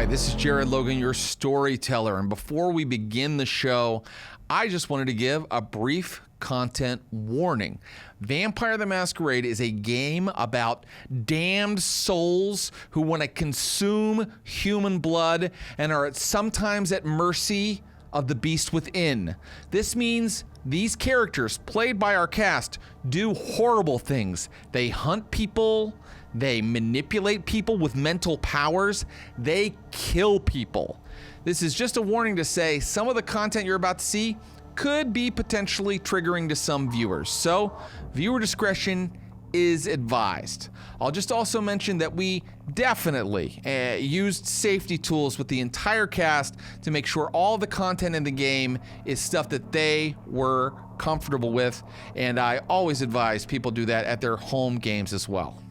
Hi, this is Jared Logan, your storyteller. And before we begin the show, I just wanted to give a brief content warning. Vampire the Masquerade is a game about damned souls who want to consume human blood and are sometimes at mercy of the beast within. This means these characters, played by our cast, do horrible things. They hunt people, they manipulate people with mental powers, they kill people. This is just a warning to say some of the content you're about to see could be potentially triggering to some viewers, so viewer discretion is advised. I'll just also mention that we definitely used safety tools with the entire cast to make sure all the content in the game is stuff that they were comfortable with, and I always advise people do that at their home games as well.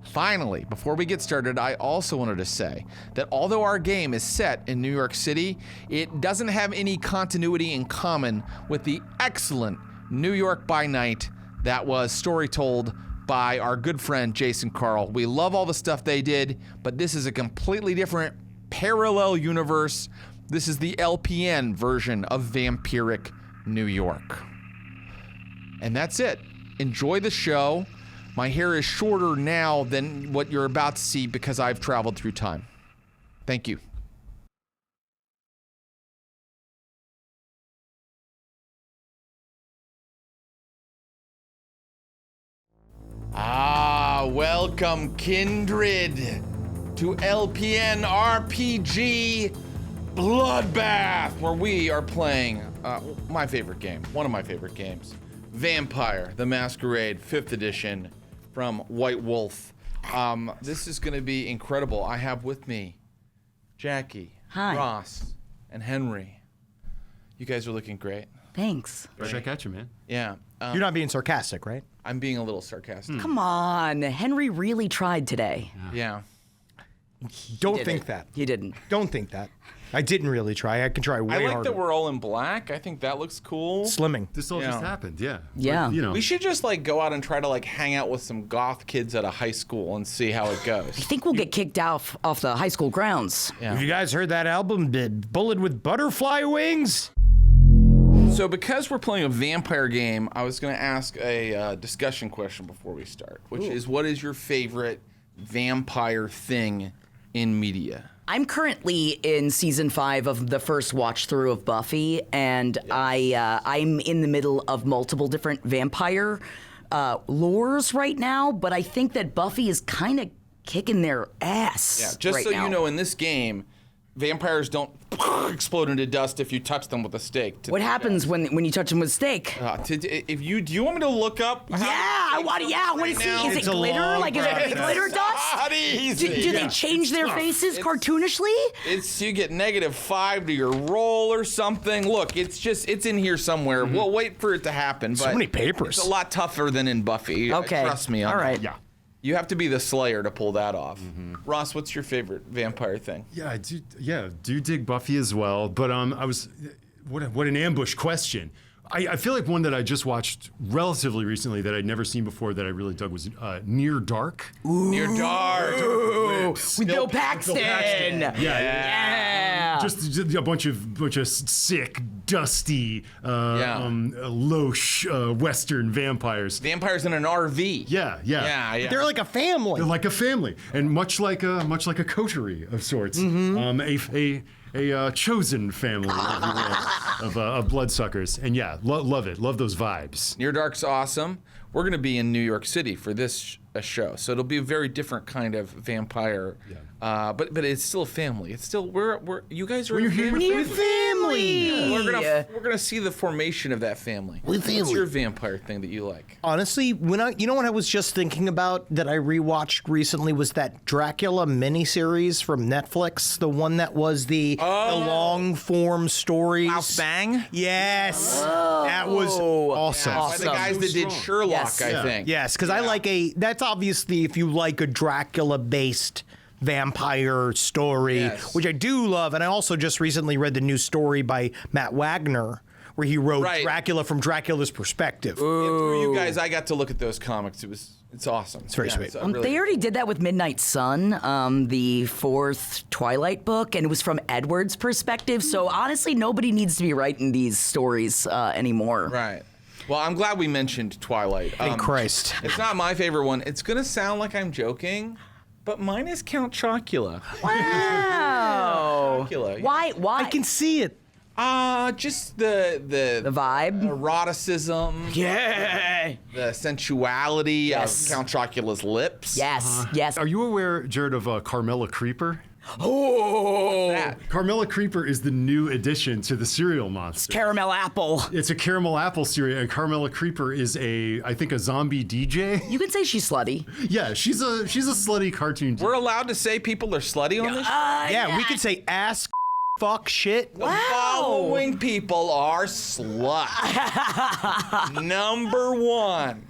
Finally, before we get started, I also wanted to say that although our game is set in New York City, it doesn't have any continuity in common with the excellent New York by Night that was story told by our good friend Jason Carl. We love all the stuff they did, but this is a completely different parallel universe. This is the LPN version of vampiric New York. And that's it. Enjoy the show. My hair is shorter now than what you're about to see because I've traveled through time. Thank you. Welcome, kindred, to LPNRPG BLOODBATH, where we are playing my favorite game, one of my favorite games, Vampire the Masquerade 5th edition from White Wolf. This is going to be incredible. I have with me Jackie, Hi. Ross, and Henry. You guys are looking great. Thanks. Right back at you, man. Yeah. You're not being sarcastic, right? I'm being a little sarcastic. Come on. Henry really tried today. Yeah. Don't think that. He didn't. Don't think that. I didn't really try. I can try way I like harder. that we're all in black. I think that looks cool. Slimming. This all just happened, yeah. Yeah. But, you know, We should just like go out and try to like hang out with some goth kids at a high school and see how it goes. I think we'll get kicked off the high school grounds. Have you guys heard that album, Bullet with Butterfly Wings? So because we're playing a vampire game, I was going to ask a discussion question before we start, which is, what is your favorite vampire thing in media? I'm currently in season 5 of the first watch through of Buffy, and I'm in the middle of multiple different vampire lores right now, but I think that Buffy is kind of kicking their ass. Yeah, just right so now. you know, in this game, vampires don't explode into dust if you touch them with a stake. What happens when you touch them with a stake? Do you want me to look up? I want to see. Is it glitter? Like, is it glitter dust? Not easy. Do they change their faces cartoonishly? You get -5 to your roll or something. Look, it's in here somewhere. We'll wait for it to happen. But So many papers. It's a lot tougher than in Buffy. Okay. Trust me on All right. that. Yeah. You have to be the Slayer to pull that off. Ross, what's your favorite vampire thing? yeah, I do dig Buffy as well, but what an ambush question. I feel like one that I just watched relatively recently that I'd never seen before that I really dug was Near Dark. Near Dark. With Bill Paxton. Yeah. Just a bunch of sick, dusty, low Western vampires. Vampires in an RV. Yeah. They're like a family. They're like a family, and much like a coterie of sorts, a chosen family, if you will, of bloodsuckers. And yeah, love it. Love those vibes. Near Dark's awesome. We're going to be in New York City for this show, so it'll be a very different kind of vampire. But it's still a family. It's still you guys are in a family. We're family. We're gonna see the formation of that family. What's your vampire thing that you like? Honestly, what I was just thinking about that I rewatched recently was that Dracula miniseries from Netflix, the one that was the long form stories. Klaus Bang? Yes, that was awesome. By the guys that did Sherlock, Yes. I think. Yes, because I like that's obviously if you like a Dracula-based vampire story, Yes. which I do love. And I also just recently read the new story by Matt Wagner, where he wrote Right. Dracula from Dracula's perspective. Through you guys, I got to look at those comics. It's awesome. It's very sweet. They already did that with Midnight Sun, the 4th Twilight book, and it was from Edward's perspective. So honestly, nobody needs to be writing these stories anymore. Right. Well, I'm glad we mentioned Twilight. Thank Christ. It's not my favorite one. It's gonna sound like I'm joking, but mine is Count Chocula. Wow. Chocula. Why? I can see it. Just the vibe? eroticism, Yeah. the sensuality Yes. of Count Chocula's lips. Yes. Yes. Are you aware, Jared, of Carmela Creeper? Oh. Carmela Creeper is the new addition to the cereal monster. Caramel apple. It's a caramel apple cereal, and Carmela Creeper is I think a zombie DJ. You can say she's slutty. Yeah, she's a slutty cartoon. We're allowed to say people are slutty on this show? Yeah, we could say ass, fuck, shit. The following people are sluts. Number 1.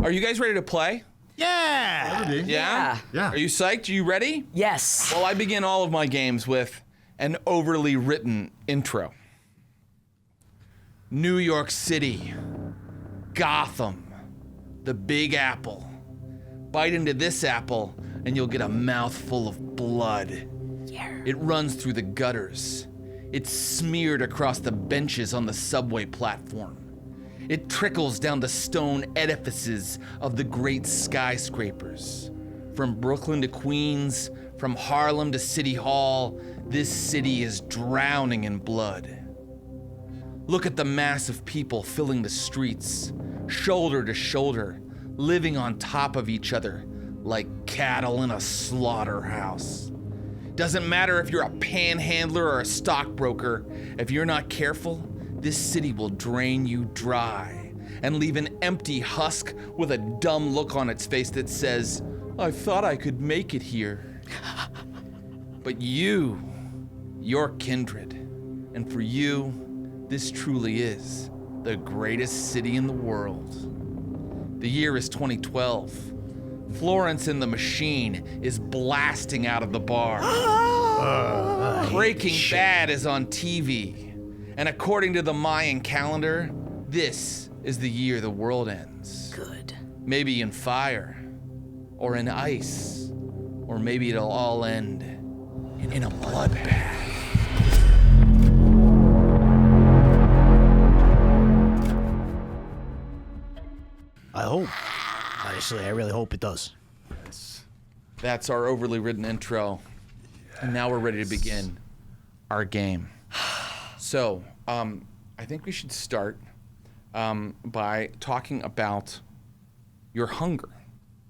Are you guys ready to play? Yeah. Yeah? Yeah. Are you psyched? Are you ready? Yes. Well, I begin all of my games with an overly written intro. New York City, Gotham, the Big Apple. Bite into this apple and you'll get a mouthful of blood. It runs through the gutters. It's smeared across the benches on the subway platform. It trickles down the stone edifices of the great skyscrapers. From Brooklyn to Queens, from Harlem to City Hall, this city is drowning in blood. Look at the mass of people filling the streets, shoulder to shoulder, living on top of each other like cattle in a slaughterhouse. Doesn't matter if you're a panhandler or a stockbroker, if you're not careful, this city will drain you dry and leave an empty husk with a dumb look on its face that says, I thought I could make it here. But you're kindred. And for you, this truly is the greatest city in the world. The year is 2012. Florence and the Machine is blasting out of the bar. Breaking Bad is on TV. And according to the Mayan calendar, this is the year the world ends. Good. Maybe in fire, or in ice, or maybe it'll all end in a bloodbath. I hope. Honestly, I really hope it does. That's our overly written intro. And now we're ready to begin our game. So, I think we should start by talking about your hunger.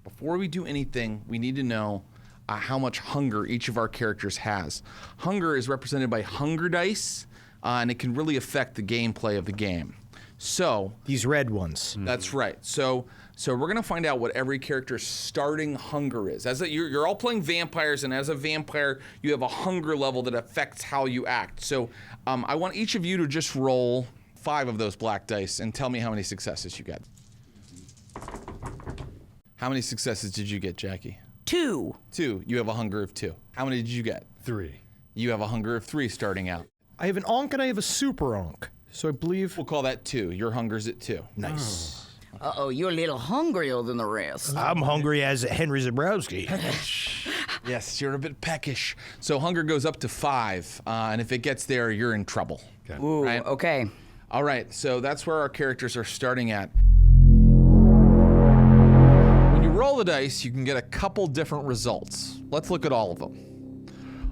Before we do anything, we need to know how much hunger each of our characters has. Hunger is represented by hunger dice, and it can really affect the gameplay of the game. So These red ones. that's right. So we're gonna find out what every character's starting hunger is. You're all playing vampires, and as a vampire, you have a hunger level that affects how you act. So I want each of you to just roll 5 of those black dice and tell me how many successes you get. How many successes did you get, Jackie? 2. 2. You have a hunger of 2. How many did you get? 3. You have a hunger of 3 starting out. I have an onk and I have a super onk. So I believe. We'll call that 2. Your hunger's at 2. Nice. Uh-oh, you're a little hungrier than the rest. I'm hungry as Henry Zebrowski. Yes, you're a bit peckish. So hunger goes up to 5, and if it gets there, you're in trouble. Okay. Ooh, Right. okay. All right, so that's where our characters are starting at. When you roll the dice, you can get a couple different results. Let's look at all of them.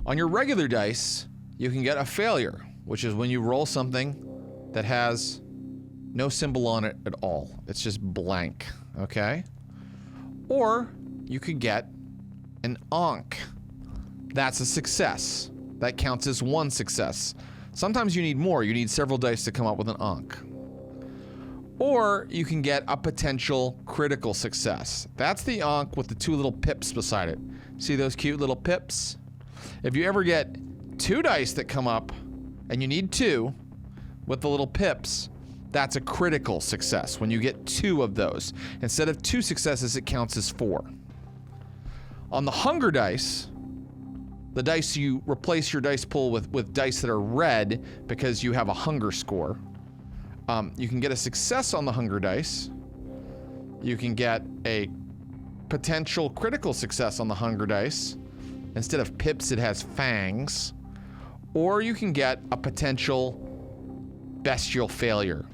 On your regular dice, you can get a failure, which is when you roll something that has no symbol on it at all. It's just blank, okay? Or you could get an onk. That's a success. That counts as 1 success. Sometimes you need more. You need several dice to come up with an onk. Or you can get a potential critical success. That's the onk with the 2 little pips beside it. See those cute little pips? If you ever get 2 dice that come up and you need 2 with the little pips, that's a critical success when you get 2 of those. Instead of 2 successes, it counts as 4. On the hunger dice, The dice, you replace your dice pool with dice that are red because you have a hunger score. You can get a success on the hunger dice. You can get a potential critical success on the hunger dice. Instead of pips, it has fangs. Or you can get a potential bestial failure.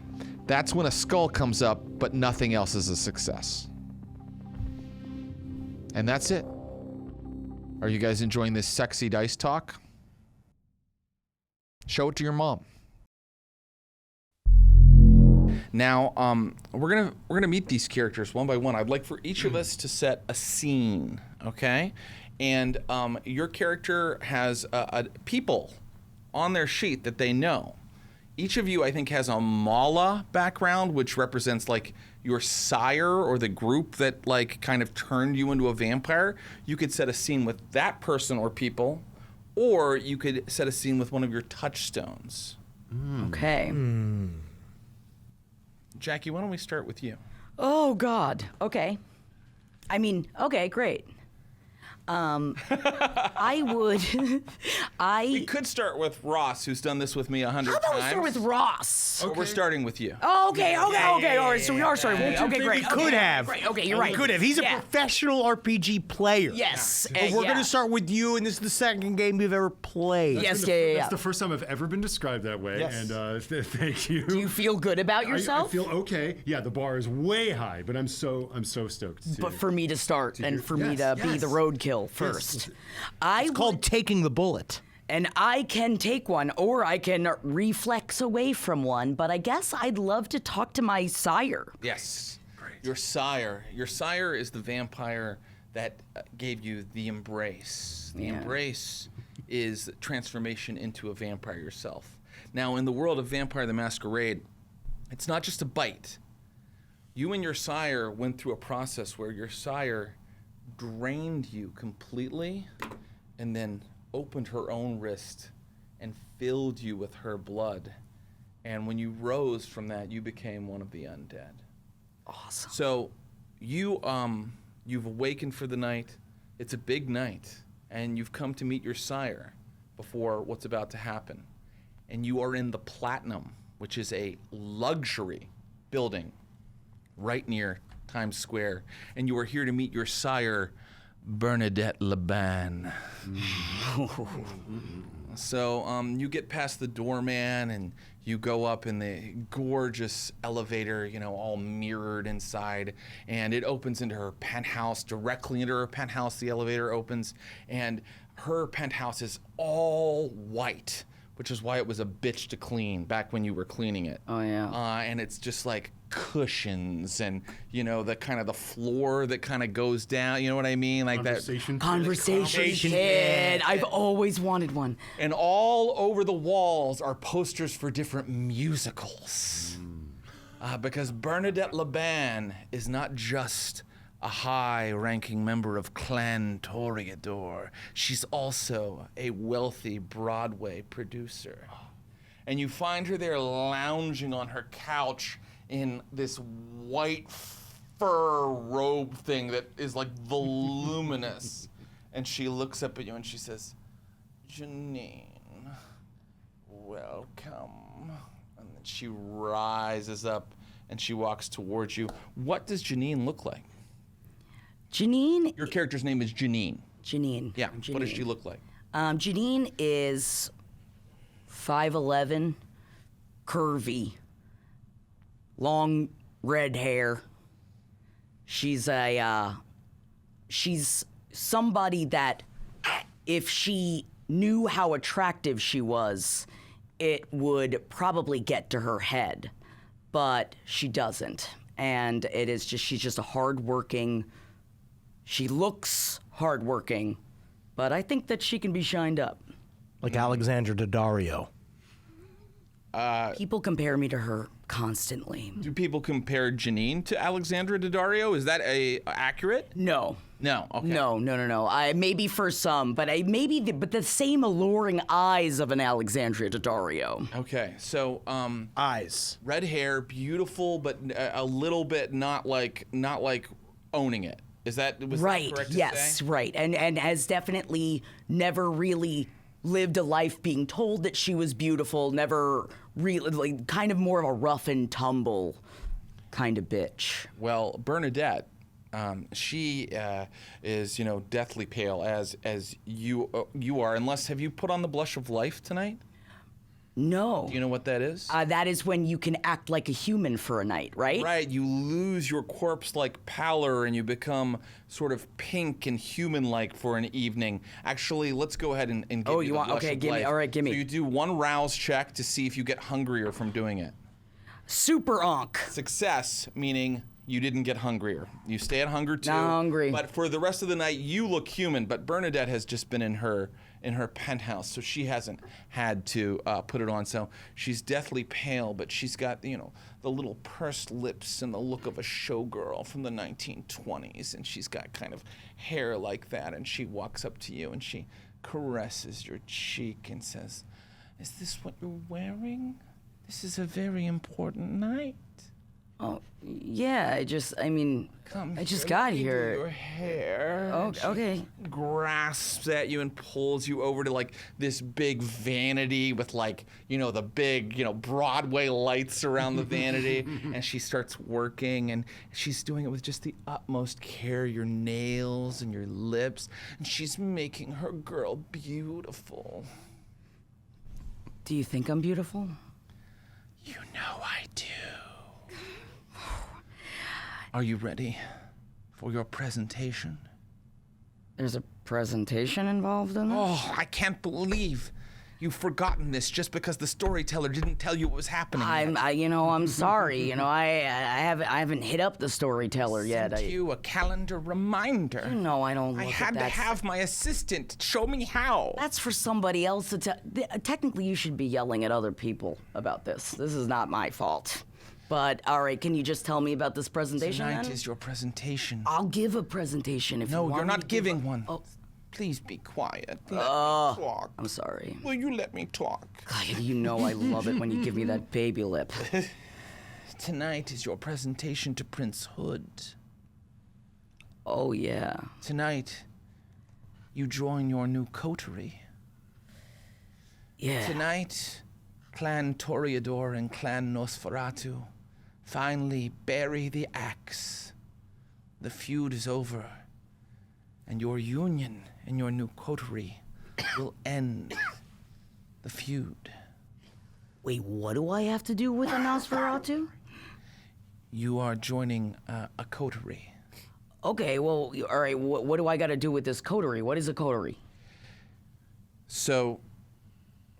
That's when a skull comes up, but nothing else is a success. And that's it. Are you guys enjoying this sexy dice talk? Show it to your mom. Now, we're gonna meet these characters one by one. I'd like for each of us to set a scene, okay? And your character has people on their sheet that they know. Each of you, I think, has a mala background, which represents like your sire or the group that like kind of turned you into a vampire. You could set a scene with that person or people, or you could set a scene with one of your touchstones. Okay. Jackie, why don't we start with you? Oh, God. Okay. I mean, okay, great. I would. We could start with Ross, who's done this with me 100 How times. about we start with Ross? But we're starting with you. Oh, okay. All right, so we are starting with you. Okay, great. We could have. Right, okay, you're right. We could have. He's a professional RPG player. Yes. But we're going to start with you, and this is the second game you've ever played. Yes, That's the first time I've ever been described that way, Yes. and thank you. Do you feel good about yourself? I feel okay. Yeah, the bar is way high, but I'm so stoked. But for me to start and for me to be the roadkill first. It's called taking the bullet. And I can take one, or I can reflex away from one, but I guess I'd love to talk to my sire. Yes. Great. Your sire. Your sire is the vampire that gave you the embrace. The embrace is transformation into a vampire yourself. Now, in the world of Vampire the Masquerade, it's not just a bite. You and your sire went through a process where your sire drained you completely and then opened her own wrist and filled you with her blood. And when you rose from that, you became one of the undead. Awesome. So you've awakened for the night. It's a big night, and you've come to meet your sire before what's about to happen. And you are in the Platinum, which is a luxury building right near Times Square, and you are here to meet your sire, Bernadette Laban. So you get past the doorman and you go up in the gorgeous elevator, you know, all mirrored inside, and it opens into her penthouse. Directly into her penthouse, the elevator opens, and her penthouse is all white, which is why it was a bitch to clean back when you were cleaning it. Oh, yeah. And it's just like cushions and, you know, the kind of the floor that kind of goes down, you know what I mean? Like Conversation. Conversation kid. I've always wanted one. And all over the walls are posters for different musicals. Because Bernadette Laban is not just a high-ranking member of Clan Toreador. She's also a wealthy Broadway producer. And you find her there lounging on her couch in this white fur robe thing that is like voluminous. And she looks up at you and she says, Janine, welcome. And then she rises up and she walks towards you. What does Janine look like? Janine. Your character's name is Janine. Janine. Yeah. Janine. What does she look like? Janine is 5'11", curvy, long red hair. She's somebody that if she knew how attractive she was, it would probably get to her head, but she doesn't. And it is just, she's just a hardworking. She looks hardworking, but I think that she can be shined up. Like Alexandra Daddario. People compare me to her constantly. Do people compare Janine to Alexandra Daddario? Is that accurate? No. No. Okay. No. I maybe for some, but the same alluring eyes of an Alexandria Daddario. Okay. So Eyes. red hair, beautiful, but a little bit not like owning it. Was that Right. correct to Yes. say? Right. And has definitely never really lived a life being told that she was beautiful. Never really, like, kind of more of a rough and tumble kind of bitch. Well, Bernadette, she is, deathly pale as you are. Unless, have you put on the blush of life tonight? No. Do you know what that is? That is when you can act like a human for a night, right? Right, you lose your corpse-like pallor and you become sort of pink and human-like for an evening. Actually, let's go ahead and give you the blush okay, of give me. life. All right, give me. So you do one rouse check to see if you get hungrier from doing it. Super onk. Success, meaning you didn't get hungrier. You stay at hunger too. Not hungry. But for the rest of the night, you look human. But Bernadette has just been in her penthouse, so she hasn't had to put it on. So she's deathly pale, but she's got the little pursed lips and the look of a showgirl from the 1920s, and she's got kind of hair like that. And she walks up to you and she caresses your cheek and says, "Is this what you're wearing? This is a very important night." Oh, yeah. I just Come got let me do here. Your hair. Oh, And she okay. grasps at you and pulls you over to like this big vanity with the big, Broadway lights around the vanity. And she starts working and she's doing it with just the utmost care, your nails and your lips. And she's making her girl beautiful. Do you think I'm beautiful? You know I do. Are you ready for your presentation? There's a presentation involved in this? Oh, I can't believe you've forgotten this just because the storyteller didn't tell you what was happening. I'm sorry. I haven't hit up the storyteller yet. Sent you a calendar reminder. No, I don't. I Look had at to that. have my assistant show me how. That's for somebody else to tell. Technically, you should be yelling at other people about this. This is not my fault. But all right, can you just tell me about this presentation? Tonight then? is your presentation. I'll give a presentation if you No, want. you're me not to give giving a- one. Oh, Please be quiet. Let me talk. I'm sorry. Will you let me talk? God, you know I love it when you give me that baby lip. Tonight is your presentation to Prince Hood. Oh yeah. Tonight, you join your new coterie. Yeah. Tonight, Clan Toreador and Clan Nosferatu finally bury the axe. The feud is over, and your union and your new coterie will end the feud. Wait, what do I have to do with a Nosferatu? You are joining a coterie. Okay, well, all right. What do I got to do with this coterie? What is a coterie? So,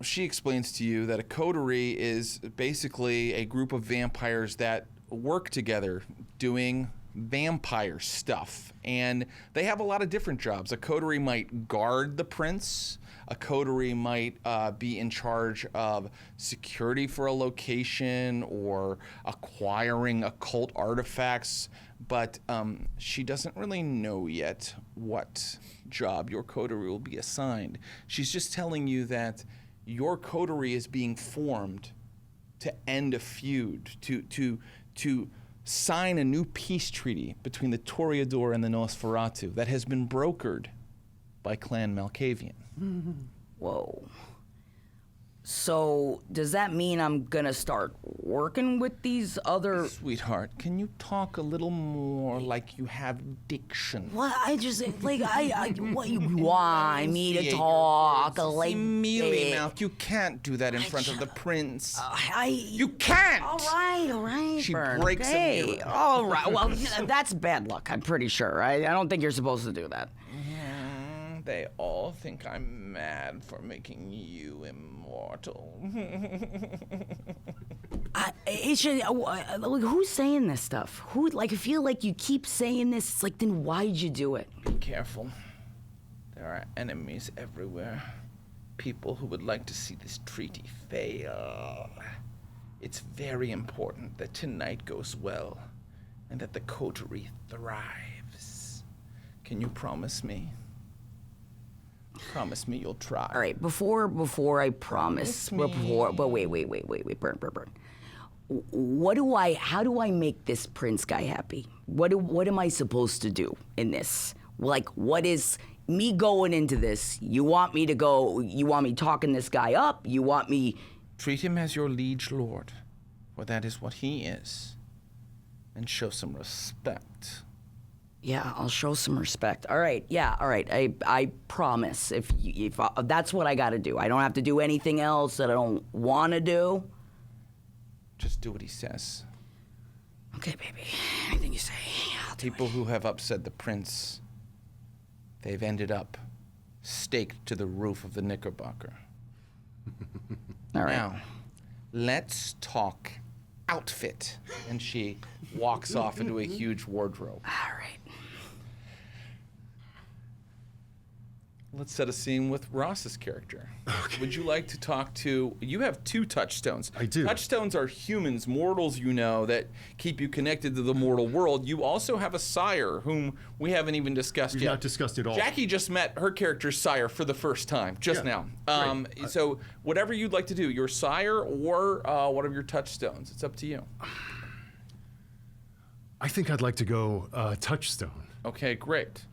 she explains to you that a coterie is basically a group of vampires that work together doing vampire stuff. And they have a lot of different jobs. A coterie might guard the prince. A coterie might be in charge of security for a location or acquiring occult artifacts. But she doesn't really know yet what job your coterie will be assigned. She's just telling you that your coterie is being formed to end a feud, to sign a new peace treaty between the Toreador and the Nosferatu that has been brokered by Clan Malkavian. Whoa. So, does that mean I'm gonna start working with these other... Sweetheart, can you talk a little more like you have diction? What? I just, like, what you want me to talk? Like, mealy mouth. You can't do that in front of the prince. You You can't! All right, She Bern. breaks a Hey, mirror. all right. Well, that's bad luck, I'm pretty sure. I don't think you're supposed to do that. They all think I'm mad for making you immortal. It should, like, who's saying this stuff? Who, like, I feel like you keep saying this. It's like, then why'd you do it? Be careful. There are enemies everywhere. People who would like to see this treaty fail. It's very important that tonight goes well and that the coterie thrives. Can you promise me? Promise me you'll try. But wait, Burn. how do I make this prince guy happy? What am I supposed to do in this? Like, what is me going into this? You want me talking this guy up? You want me... Treat him as your liege lord, for that is what he is. And show some respect. Yeah, I'll show some respect. All right, yeah, all right. I promise. If that's what I got to do. I don't have to do anything else that I don't want to do. Just do what he says. Okay, baby. Anything you say, I'll do People who have upset the prince, they've ended up staked to the roof of the Knickerbocker. All right. Now, let's talk outfit. And she walks off into a huge wardrobe. All right. Let's set a scene with Ross's character. Okay. Would you like to talk to... You have 2 touchstones. I do. Touchstones are humans, mortals, that keep you connected to the mortal world. You also have a sire, whom we haven't even discussed We've yet. not discussed at all. Jackie just met her character's sire for the first time, just now. Right. So whatever you'd like to do, your sire or one of your touchstones, it's up to you. I think I'd like to go Touchstone. Okay, great.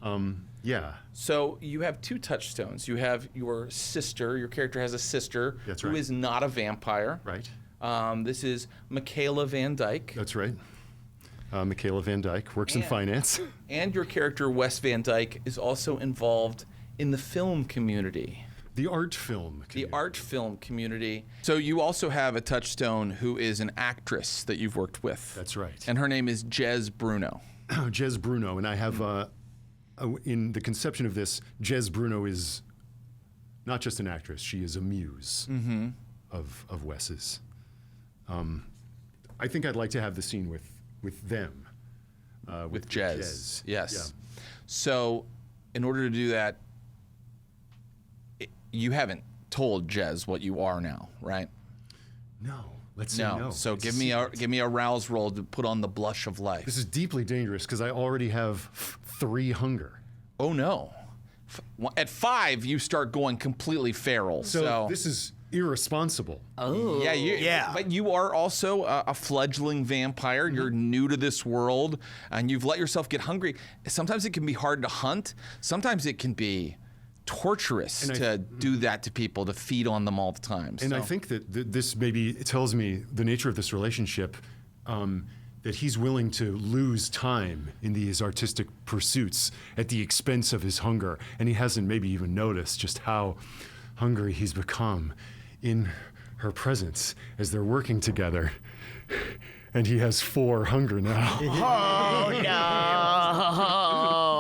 Yeah. So you have 2 touchstones. You have your sister. Your character has a sister That's who right. is not a vampire. Right. This is Michaela Van Dyke. That's right. Michaela Van Dyke works in finance. And your character, Wes Van Dyke, is also involved in the film community. The art film community. The art film community. So you also have a touchstone who is an actress that you've worked with. That's right. And her name is Jez Bruno. Jez Bruno, and I have, in the conception of this, Jez Bruno is not just an actress, she is a muse of Wes's. I think I'd like to have the scene with them. With Jez. Jez. Yes. Yeah. So in order to do that, you haven't told Jez what you are now, right? No. Let's say no. So It's give me a rouse roll to put on the blush of life. This is deeply dangerous because I already have 3 hunger. Oh no. At 5, you start going completely feral. So this is irresponsible. Oh. Yeah, but you are also a fledgling vampire. You're new to this world, and you've let yourself get hungry. Sometimes it can be hard to hunt. Sometimes it can be torturous to do that to people, to feed on them all the time. And I think that this maybe tells me the nature of this relationship, that he's willing to lose time in these artistic pursuits at the expense of his hunger. And he hasn't maybe even noticed just how hungry he's become in her presence as they're working together. And he has 4 hunger now. Oh, no.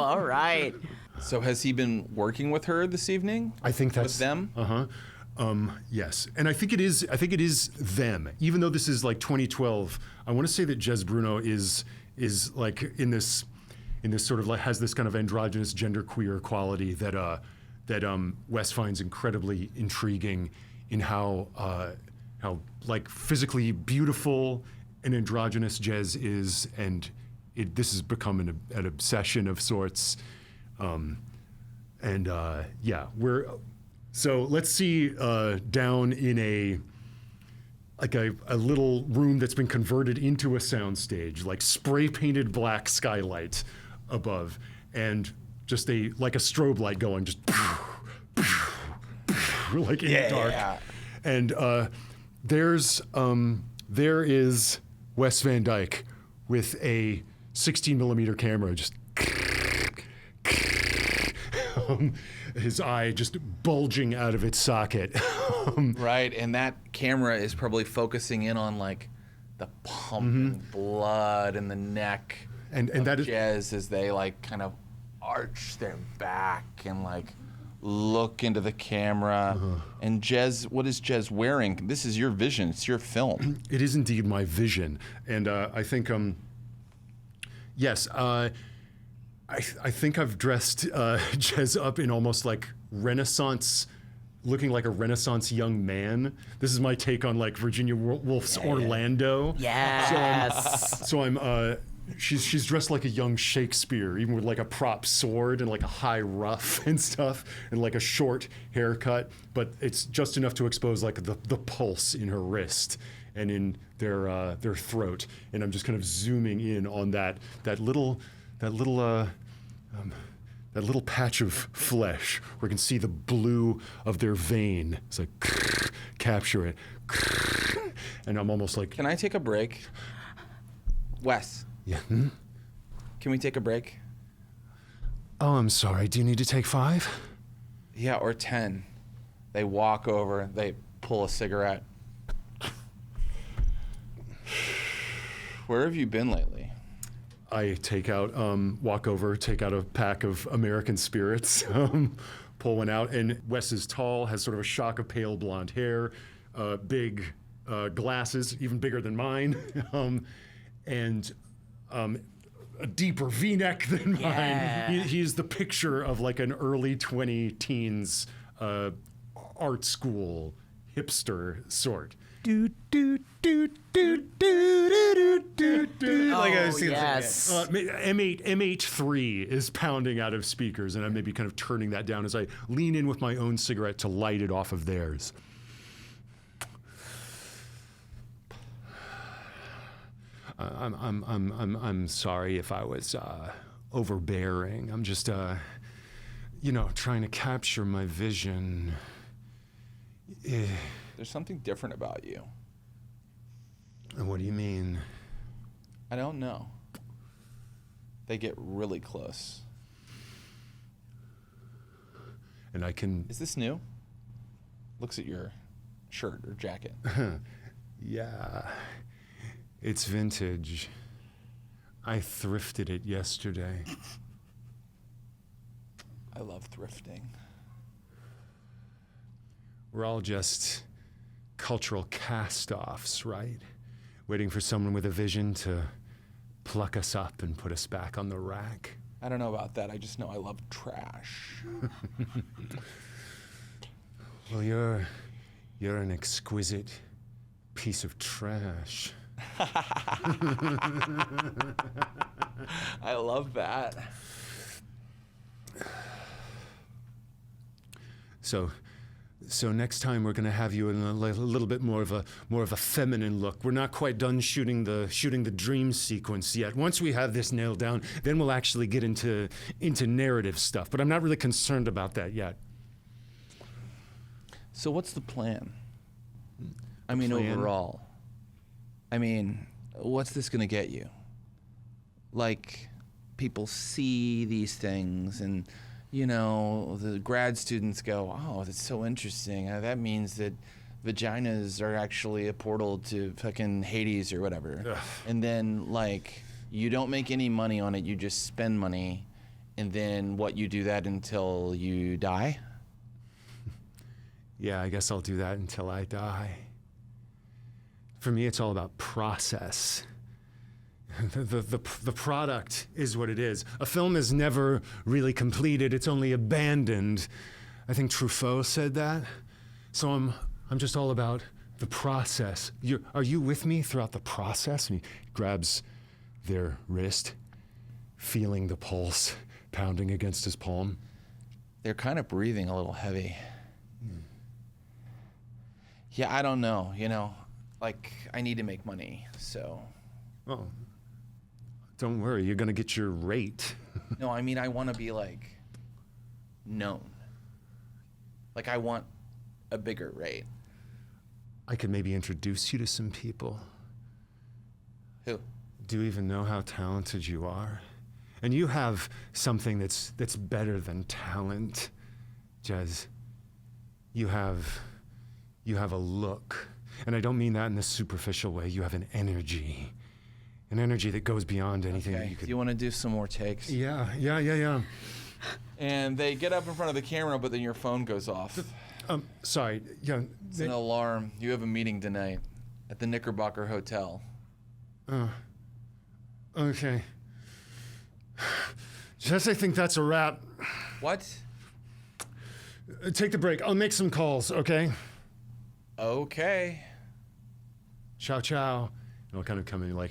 All right. So has he been working with her this evening? I think that's with them. Yes, and I think it is them. Even though this is like 2012, I want to say that Jez Bruno is like in this sort of like has this kind of androgynous genderqueer quality that Wes finds incredibly intriguing in how like physically beautiful and androgynous Jez is, and this has become an obsession of sorts. So let's see down in a little room that's been converted into a soundstage, like spray painted black skylight above, and just like a strobe light going, just like in the dark. And there is Wes Van Dyke with a 16mm camera, just his eye just bulging out of its socket. Right, and that camera is probably focusing in on like the pumping blood in the neck and of that is Jez as they like kind of arch their back and like look into the camera. And Jez, what is Jez wearing? This is your vision. It's your film. It is indeed my vision, and I think yes. I think I've dressed Jez up in almost like Renaissance, looking like a Renaissance young man. This is my take on like Virginia Woolf's Orlando. Yes. So I'm she's dressed like a young Shakespeare, even with like a prop sword and like a high ruff and stuff, and like a short haircut, but it's just enough to expose like the pulse in her wrist. and in their throat, and I'm just kind of zooming in on that little patch of flesh where I can see the blue of their vein. It's like capture it, and I'm almost like, Can I take a break? Wes, yeah. can we take a break? Oh, I'm sorry. Do you need to take 5? Yeah, or 10. They walk over, they pull a cigarette. Where have you been lately? I walk over, take out a pack of American Spirits, pull one out, and Wes is tall, has sort of a shock of pale blonde hair, big glasses, even bigger than mine, and a deeper V-neck than mine. He's the picture of like an early teens art school hipster sort. Do do do do do do do do. Like I was thinking, Yes. M83 is pounding out of speakers, and I'm maybe kind of turning that down as I lean in with my own cigarette to light it off of theirs. I'm sorry if I was overbearing. I'm just trying to capture my vision. There's something different about you. What do you mean? I don't know. They get really close. And I can... Is this new? Looks at your shirt or jacket. Yeah. It's vintage. I thrifted it yesterday. I love thrifting. We're all just cultural cast-offs, right? Waiting for someone with a vision to pluck us up and put us back on the rack. I don't know about that. I just know I love trash. Well, you're an exquisite piece of trash. I love that. So next time we're going to have you in a little bit more of a feminine look. We're not quite done shooting the dream sequence yet. Once we have this nailed down, then we'll actually get into narrative stuff. But I'm not really concerned about that yet. So what's the plan? I mean, plan? overall. I mean, what's this going to get you? Like, people see these things and, the grad students go, oh, that's so interesting. That means that vaginas are actually a portal to fucking Hades or whatever. Ugh. And then, you don't make any money on it. You just spend money. And then what, you do that until you die? Yeah, I guess I'll do that until I die. For me, it's all about process. The product is what it is. A film is never really completed, it's only abandoned. I think Truffaut said that. So I'm just all about the process. Are you with me throughout the process? And he grabs their wrist, feeling the pulse pounding against his palm. They're kind of breathing a little heavy. Yeah, I don't know, I need to make money, so. Oh, don't worry, you're gonna get your rate. No, I mean, I want to be known. I want a bigger rate. I could maybe introduce you to some people. Who? Do you even know how talented you are? And you have something that's better than talent, Jez. You have a look. And I don't mean that in a superficial way. You have an energy that goes beyond anything that you could... Do you want to do some more takes? Yeah. And they get up in front of the camera, but then your phone goes off. Sorry. Yeah. It's an alarm. You have a meeting tonight at the Knickerbocker Hotel. Okay. Jess, I think that's a wrap. What? Take the break. I'll make some calls, okay? Okay. Ciao, ciao. And I'll kind of come in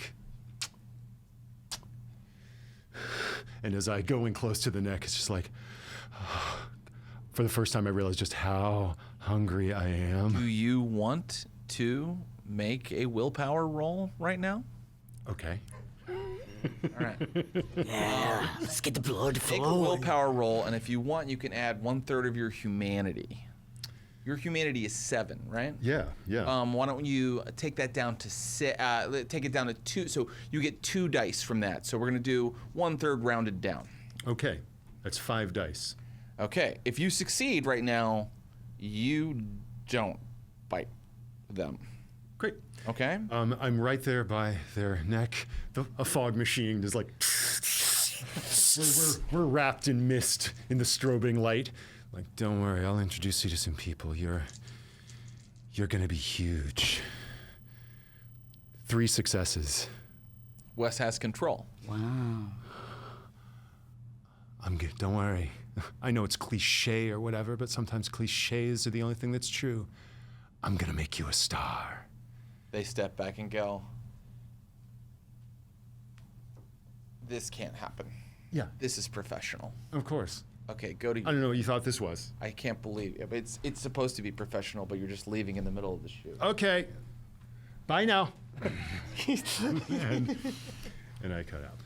and as I go in close to the neck, it's just for the first time I realized just how hungry I am. Do you want to make a willpower roll right now. Okay. All right. Yeah, let's get the blood Make a flowing. willpower roll, and if you want, you can add 1/3 of your humanity. Your humanity is 7, right? Yeah. Why don't you take that down to take it down to 2? So you get 2 dice from that. So we're gonna do 1/3 rounded down. Okay. That's 5 dice. Okay. If you succeed right now, you don't bite them. Great. Okay. I'm right there by their neck. A fog machine is like. we're wrapped in mist in the strobing light. Like, don't worry, I'll introduce you to some people. You're gonna be huge. 3 successes. Wes has control. Wow. I'm good. Don't worry. I know it's cliche or whatever, but sometimes cliches are the only thing that's true. I'm gonna make you a star. They step back and go, this can't happen. Yeah, This is professional. of course. Okay, go to I don't know what you thought this was. I can't believe it. It's supposed to be professional, but you're just leaving in the middle of the shoot. Okay. Bye now. and I cut out.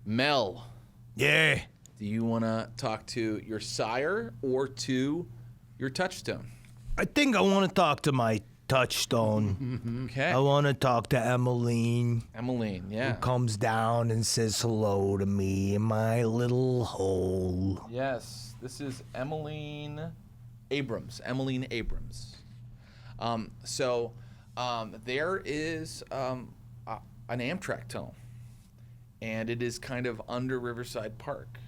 Mel, Yeah. do you want to talk to your sire or to your touchstone? I think I want to talk to my Touchstone. Okay. I want to talk to Emeline. Emeline, yeah. Comes down and says hello to me in my little hole. Yes, this is Emeline Abrams. Emeline Abrams. There is an Amtrak tunnel, and it is kind of under Riverside Park,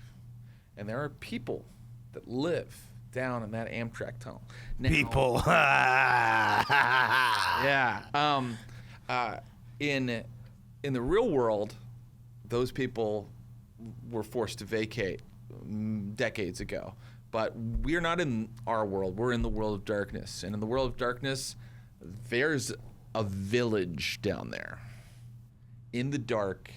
and there are people that live down in that Amtrak tunnel. Now, People. yeah. In the real world, those people were forced to vacate decades ago. But we're not in our world. We're in the world of darkness. And in the world of darkness, there's a village down there in the dark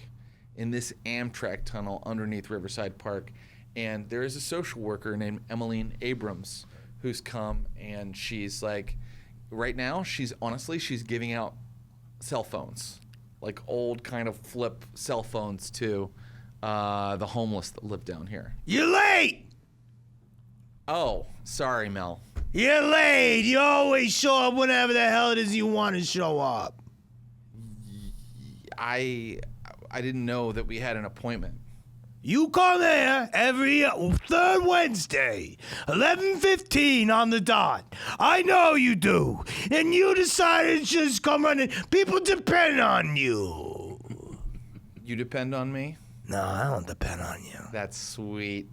in this Amtrak tunnel underneath Riverside Park. And there is a social worker named Emeline Abrams who's come, and she's like, right now, she's giving out cell phones, like old kind of flip cell phones to the homeless that live down here. You're late! Oh, sorry, Mel. You're late! You always show up whenever the hell it is you want to show up. I didn't know that we had an appointment. You come here every third Wednesday, 11:15 on the dot. I know you do. And you decided to just come running. People depend on you. You depend on me? No, I don't depend on you. That's sweet.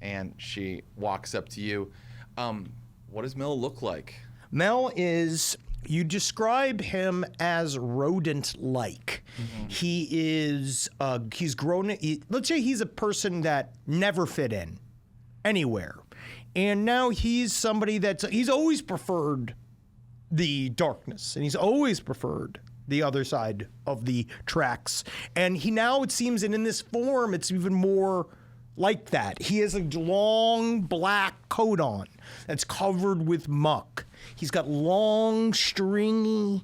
And she walks up to you. What does Mel look like? Mel is, you describe him as rodent-like. Mm-hmm. He is, he's grown, let's say he's a person that never fit in anywhere. And now he's somebody he's always preferred the darkness, and he's always preferred the other side of the tracks. And he now, it seems, and in this form, it's even more like that. He has a long black coat on that's covered with muck. He's got long, stringy,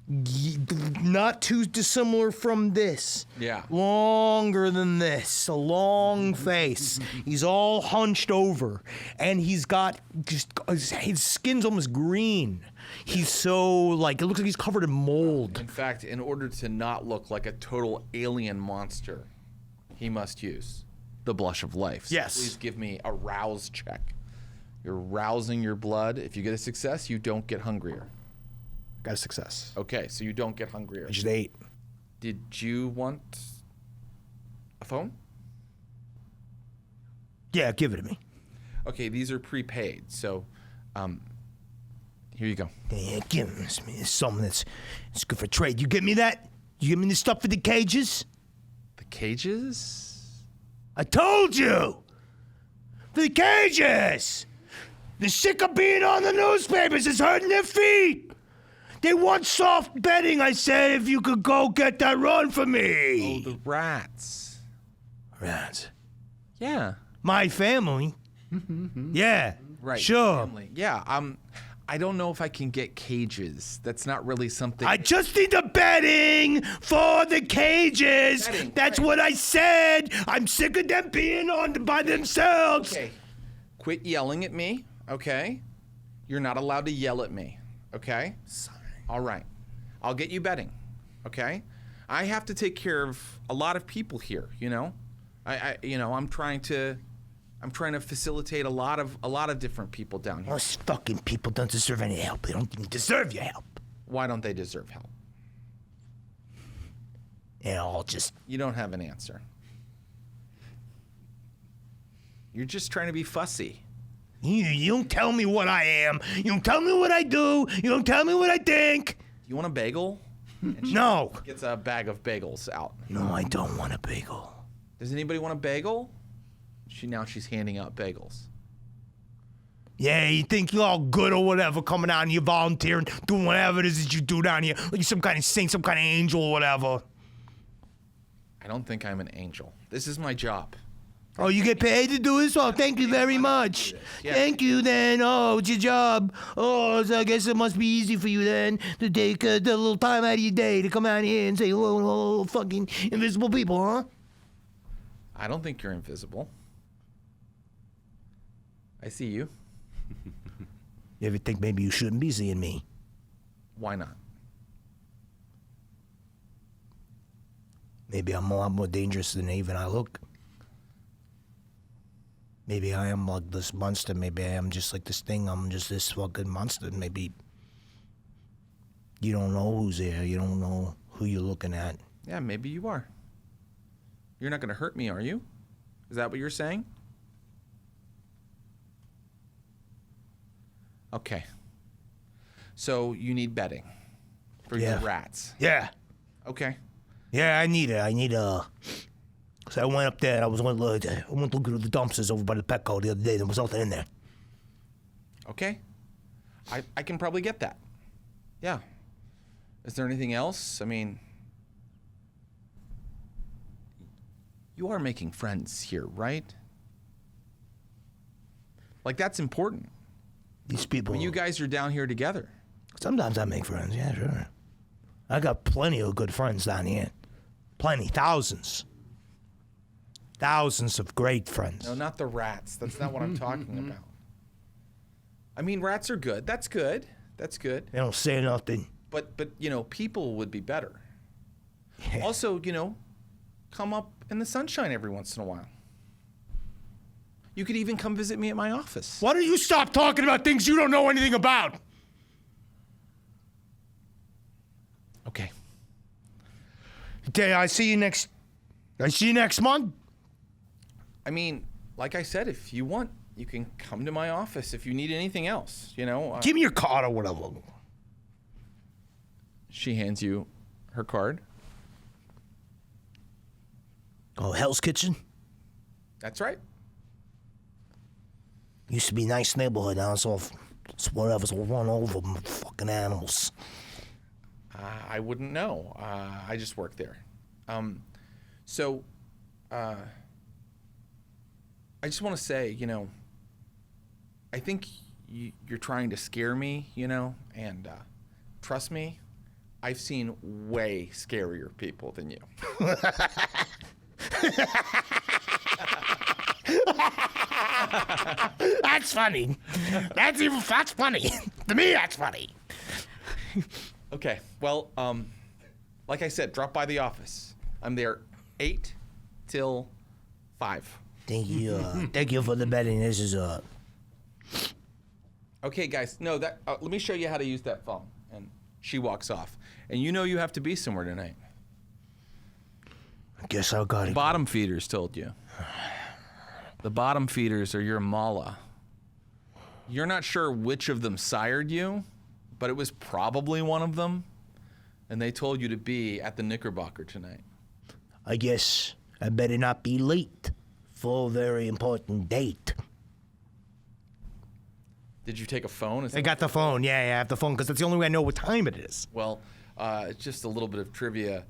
not too dissimilar from this. Yeah. Longer than this, a long face. He's all hunched over, and he's got just, his skin's almost green. He's so, like, it looks like he's covered in mold. In fact, in order to not look like a total alien monster, he must use the blush of life. So yes. Please give me a rouse check. You're rousing your blood. If you get a success, you don't get hungrier. Got a success. Okay, so you don't get hungrier. I just ate. Did you want a phone? Yeah, give it to me. Okay, these are prepaid, so here you go. Yeah, give me something it's good for trade. You give me that? You give me the stuff for the cages? The cages? I told you! The cages! They're sick of being on the newspapers. It's hurting their feet. They want soft bedding. I said if you could go get that run for me. Oh, the rats. Rats. Yeah. My family. Yeah. Right. Sure. Family. Yeah. I don't know if I can get cages. That's not really something. I just need the bedding for the cages. Bedding, That's right. what I said. I'm sick of them being on by themselves. Okay. Quit yelling at me, okay? You're not allowed to yell at me, okay? Sorry. All right. I'll get you bedding, okay? I have to take care of a lot of people here, you know? I'm trying to facilitate a lot of different people down here. Those fucking people don't deserve any help. They don't even deserve your help. Why don't they deserve help? Yeah, I'll just... You don't have an answer. You're just trying to be fussy. You don't tell me what I am. You don't tell me what I do. You don't tell me what I think. You want a bagel? And she No. gets a bag of bagels out. No, I don't want a bagel. Does anybody want a bagel? She's handing out bagels. Yeah, you think you're all good or whatever, coming out and you're volunteering, doing whatever it is that you do down here. Like you're some kind of saint, some kind of angel or whatever. I don't think I'm an angel. This is my job. Oh, you get paid to do this? Oh, thank you very much. Yeah. Thank you then. Oh, it's your job. Oh, so I guess it must be easy for you then to take the little time out of your day to come out here and say hello, fucking invisible people, huh? I don't think you're invisible. I see you. You ever think maybe you shouldn't be seeing me? Why not? Maybe I'm a lot more dangerous than even I look. Maybe I am like this monster. Maybe I am just like this thing. I'm just this fucking monster. Maybe you don't know who's there. You don't know who you're looking at. Yeah, maybe you are. You're not going to hurt me, are you? Is that what you're saying? Okay. So you need bedding for your rats. Yeah. Okay. Yeah, I need it. So I went up there. I went to look at the dumpsters over by the Petco the other day. There was nothing in there. Okay. I can probably get that. Yeah. Is there anything else? I mean, you are making friends here, right? Like, that's important. These people. When you guys are down here together. Sometimes I make friends. Yeah, sure. I got plenty of good friends down here. Plenty. Thousands. Thousands of great friends. No, not the rats. That's not what I'm talking about. I mean, rats are good. That's good. That's good. They don't say nothing. But people would be better. Yeah. Also, come up in the sunshine every once in a while. You could even come visit me at my office. Why don't you stop talking about things you don't know anything about? Okay. Okay, I see you next month. I mean, like I said, if you want, you can come to my office if you need anything else, Give me your card or whatever. She hands you her card. Oh, Hell's Kitchen? That's right. Used to be a nice neighborhood. Now it's whatever's all run over fucking animals. I wouldn't know. I just work there. I just want to say, I think you're trying to scare me, and trust me, I've seen way scarier people than you. That's funny. That's funny. To me, that's funny. Okay, well, like I said, drop by the office. I'm there 8 till 5. Thank you. Thank you for the betting. This is Okay, guys. No, let me show you how to use that phone. And she walks off. And you have to be somewhere tonight. I guess I got it. Bottom feeders told you. The bottom feeders are your mala. You're not sure which of them sired you, but it was probably one of them. And they told you to be at the Knickerbocker tonight. I guess I better not be late for a very important date. Did you take a phone? I got the phone. Yeah, I have the phone because that's the only way I know what time it is. Well, just a little bit of trivia.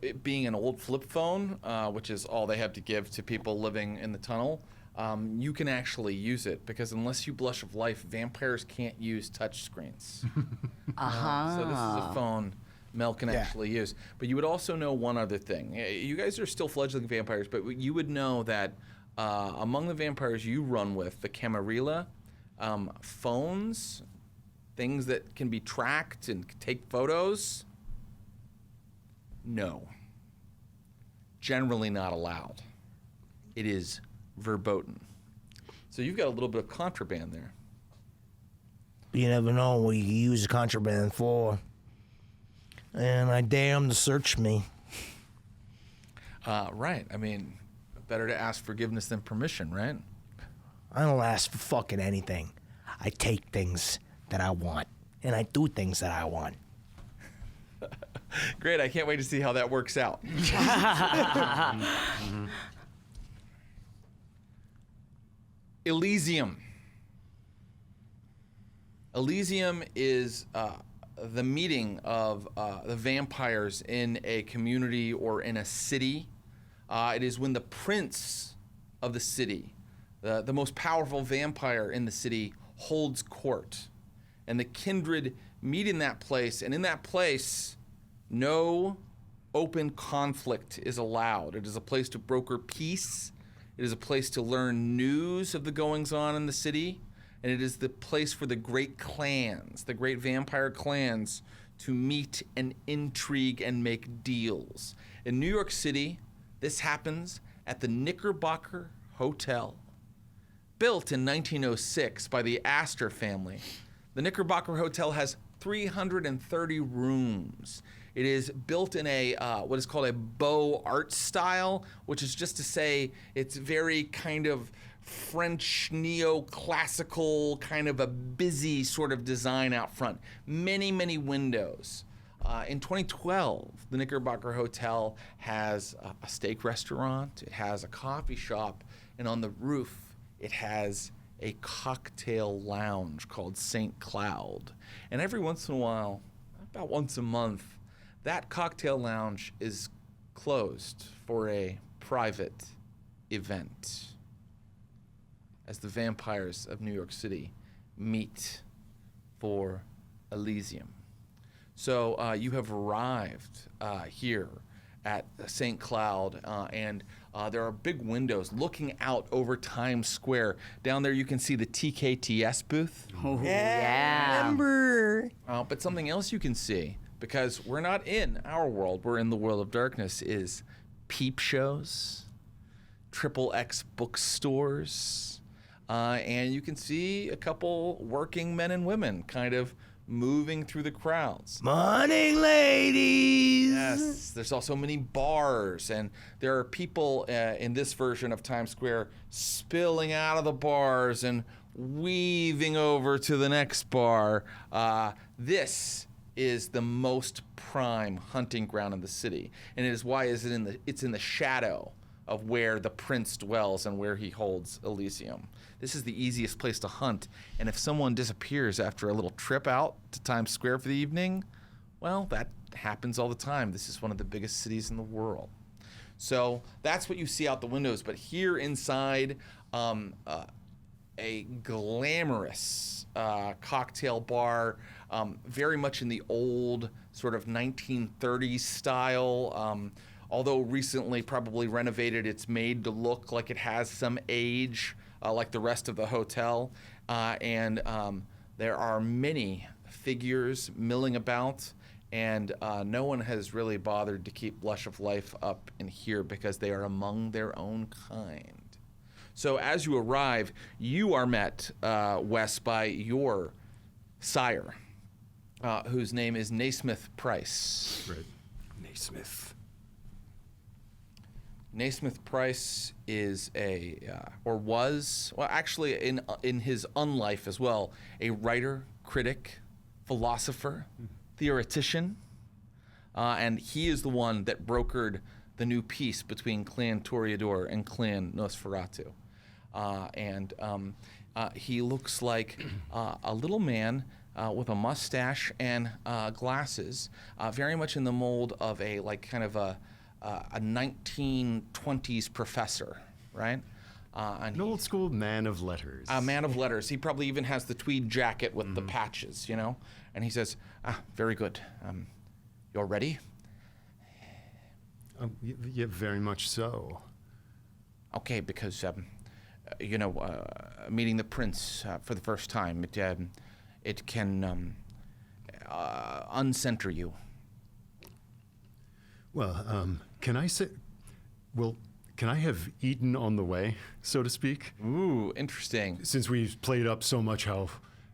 It being an old flip phone, which is all they have to give to people living in the tunnel, you can actually use it because unless you blush of life, vampires can't use touch screens. So this is a phone Mel can actually use. But you would also know one other thing. You guys are still fledgling vampires, but you would know that among the vampires you run with, the Camarilla, phones, things that can be tracked and take photos, no. Generally not allowed. It is verboten. So you've got a little bit of contraband there. You never know what you can use contraband for. And I dare them to search me. Right. I mean, better to ask forgiveness than permission, right? I don't ask for fucking anything. I take things that I want, and I do things that I want. Great. I can't wait to see how that works out. Elysium. Elysium is the meeting of the vampires in a community or in a city. It is when the prince of the city, the most powerful vampire in the city, holds court. And the kindred meet in that place, and in that place, no open conflict is allowed. It is a place to broker peace. It is a place to learn news of the goings-on in the city. And it is the place for the great clans, the great vampire clans, to meet and intrigue and make deals. In New York City, this happens at the Knickerbocker Hotel. Built in 1906 by the Astor family, the Knickerbocker Hotel has 330 rooms. It is built in a what is called a Beaux Arts style, which is just to say it's very kind of French neoclassical, kind of a busy sort of design out front. Many, many windows. In 2012, the Knickerbocker Hotel has a steak restaurant, it has a coffee shop, and on the roof, it has a cocktail lounge called St. Cloud. And every once in a while, about once a month, that cocktail lounge is closed for a private event as the vampires of New York City meet for Elysium. So you have arrived here at St. Cloud, and there are big windows looking out over Times Square. Down there you can see the TKTS booth. Oh, yeah. Remember. But something else you can see, because we're not in our world, we're in the world of darkness, is peep shows, XXX bookstores, and you can see a couple working men and women kind of moving through the crowds. Morning, ladies. Yes, there's also many bars, and there are people in this version of Times Square spilling out of the bars and weaving over to the next bar. This is the most prime hunting ground in the city, and it is why it's in the shadow of where the prince dwells and where he holds Elysium. This is the easiest place to hunt, and if someone disappears after a little trip out to Times Square for the evening, well, that happens all the time. This is one of the biggest cities in the world. So that's what you see out the windows, but here inside, a glamorous cocktail bar, very much in the old sort of 1930s style. Although recently probably renovated, it's made to look like it has some age, like the rest of the hotel. And there are many figures milling about, and no one has really bothered to keep Blush of Life up in here because they are among their own kind. So as you arrive, you are met, Wes, by your sire, whose name is Naismith Price. Right. Naismith. Naismith Price is actually in his unlife as well, a writer, critic, philosopher, theoretician, and he is the one that brokered the new peace between Clan Toreador and Clan Nosferatu. He looks like a little man with a mustache and glasses, very much in the mold of a 1920s professor, right? And An old school man of letters. a man of letters. He probably even has the tweed jacket with the patches, you know? And he says, very good. You're ready? Yeah, very much so. Okay, because, meeting the prince for the first time, it can uncenter you. Well, can I have eaten on the way, so to speak? Ooh, interesting. Since we've played up so much how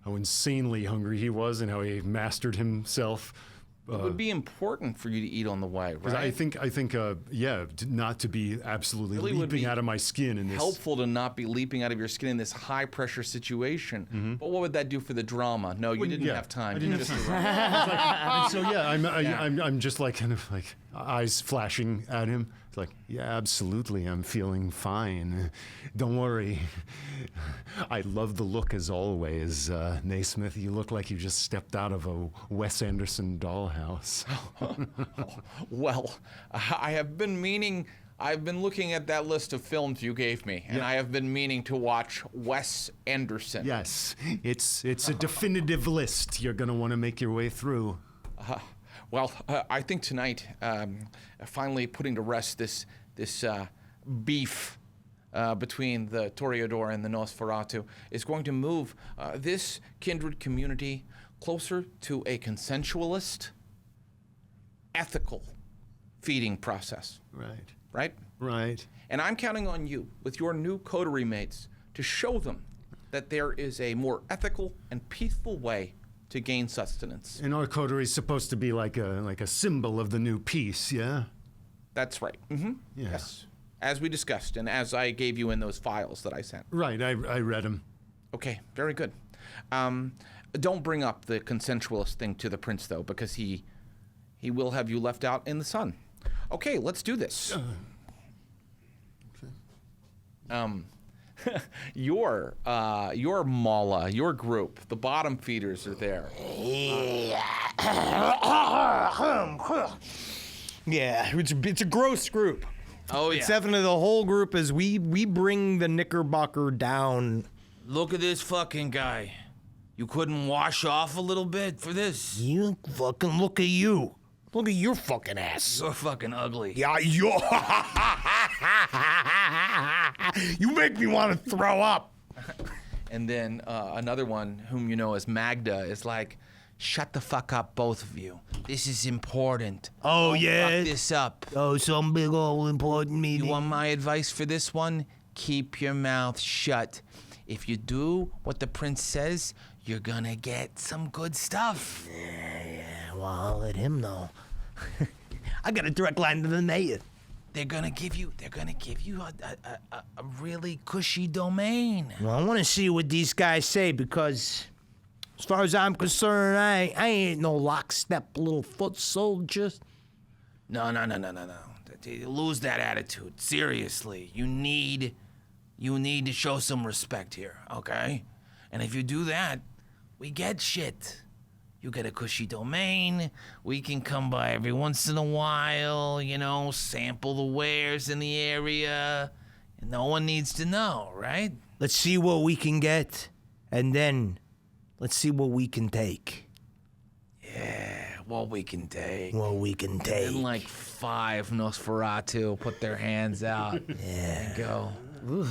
insanely hungry he was and how he mastered himself. It would be important for you to eat on the way, right? I think, not to be absolutely Really would leaping be out of my skin in this. helpful to not be leaping out of your skin in this high pressure situation. But what would that do for the drama? No, you didn't have time. I didn't have time. So yeah, I'm just like kind of like eyes flashing at him. It's like, yeah, absolutely, I'm feeling fine. Don't worry. I love the look as always, Naismith. You look like you just stepped out of a Wes Anderson dollhouse. Well, I've been looking at that list of films you gave me, and I have been meaning to watch Wes Anderson. Yes, it's a definitive list you're going to want to make your way through. I think tonight, finally putting to rest this beef between the Toreador and the Nosferatu is going to move this kindred community closer to a consensualist, ethical feeding process. Right. Right? Right. And I'm counting on you, with your new coterie mates, to show them that there is a more ethical and peaceful way to gain sustenance. And our coterie is supposed to be like a symbol of the new peace, yeah? That's right. Mm-hmm. Yeah. Yes. As we discussed, and as I gave you in those files that I sent. Right, I read them. Okay, very good. Don't bring up the consensualist thing to the prince, though, because he will have you left out in the sun. Okay, let's do this. Your mala, your group, the bottom feeders are there. Yeah, it's a gross group. Oh, yeah. It's definitely the whole group as we bring the Knickerbocker down. Look at this fucking guy. You couldn't wash off a little bit for this? You fucking look at you. Look at your fucking ass. You're fucking ugly. Yeah, you. You make me want to throw up. And then another one, whom you know as Magda, is like, shut the fuck up, both of you. This is important. Oh, Don't yeah? fuck this up. Oh, some big old important meeting. You want my advice for this one? Keep your mouth shut. If you do what the prince says, you're gonna get some good stuff. Yeah, well, I'll let him know. I got a direct line to the mayor. They're gonna give you a really cushy domain. Well, I want to see what these guys say because, as far as I'm concerned, I ain't no lockstep little foot soldier. No. Lose that attitude. Seriously. You need to show some respect here, okay? And if you do that, we get shit. You get a cushy domain. We can come by every once in a while, sample the wares in the area. And no one needs to know, right? Let's see what we can get, and then let's see what we can take. Yeah, what we can take. What we can take. And like 5 Nosferatu put their hands out and go,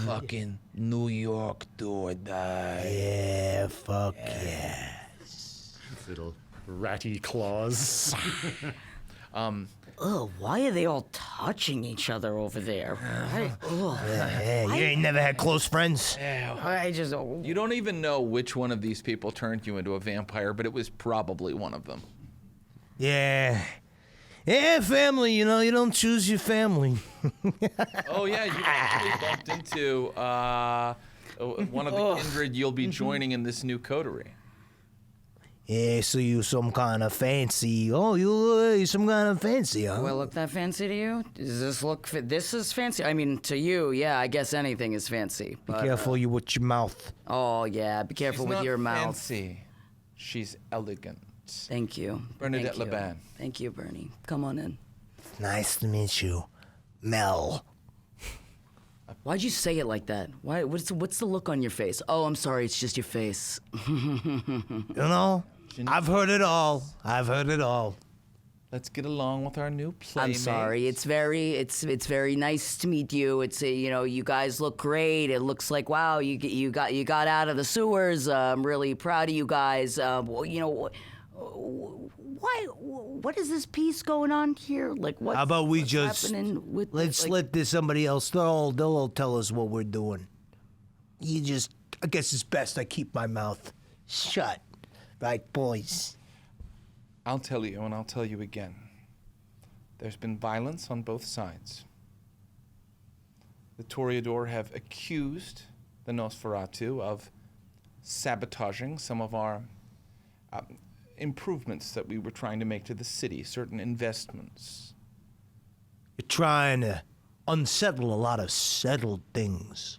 fucking New York, do or die. Yeah, fuck yeah. Little ratty claws. Oh, why are they all touching each other over there? Yeah, you ain't never had close friends. I just. You don't even know which one of these people turned you into a vampire, but it was probably one of them. Yeah. Yeah, family, you don't choose your family. Oh, yeah, you actually bumped into one of the kindred you'll be joining in this new coterie. Yeah, so you some kind of fancy. Oh, you some kind of fancy, huh? Do I look that fancy to you? Does this look? This is fancy. I mean, to you, yeah. I guess anything is fancy. Be But, careful you with your mouth. oh yeah, be careful She's with not your mouth. fancy. She's elegant. Thank you, Bernadette Thank you. Laban. Thank you, Bernie. Come on in. Nice to meet you, Mel. Why'd you say it like that? Why? What's the look on your face? Oh, I'm sorry. It's just your face. You know, I've heard it all. I've heard it all. Let's get along with our new playmate. I'm sorry. It's very nice to meet you. It's you guys look great. It looks like wow, you got out of the sewers. I'm really proud of you guys. What is this piece going on here? Like what? How about we what's just happening with let's let this somebody else. They'll all tell us what we're doing. I guess it's best I keep my mouth shut, right, boys? I'll tell you, and I'll tell you again. There's been violence on both sides. The Toreador have accused the Nosferatu of sabotaging some of our improvements that we were trying to make to the city, certain investments. You're trying to unsettle a lot of settled things.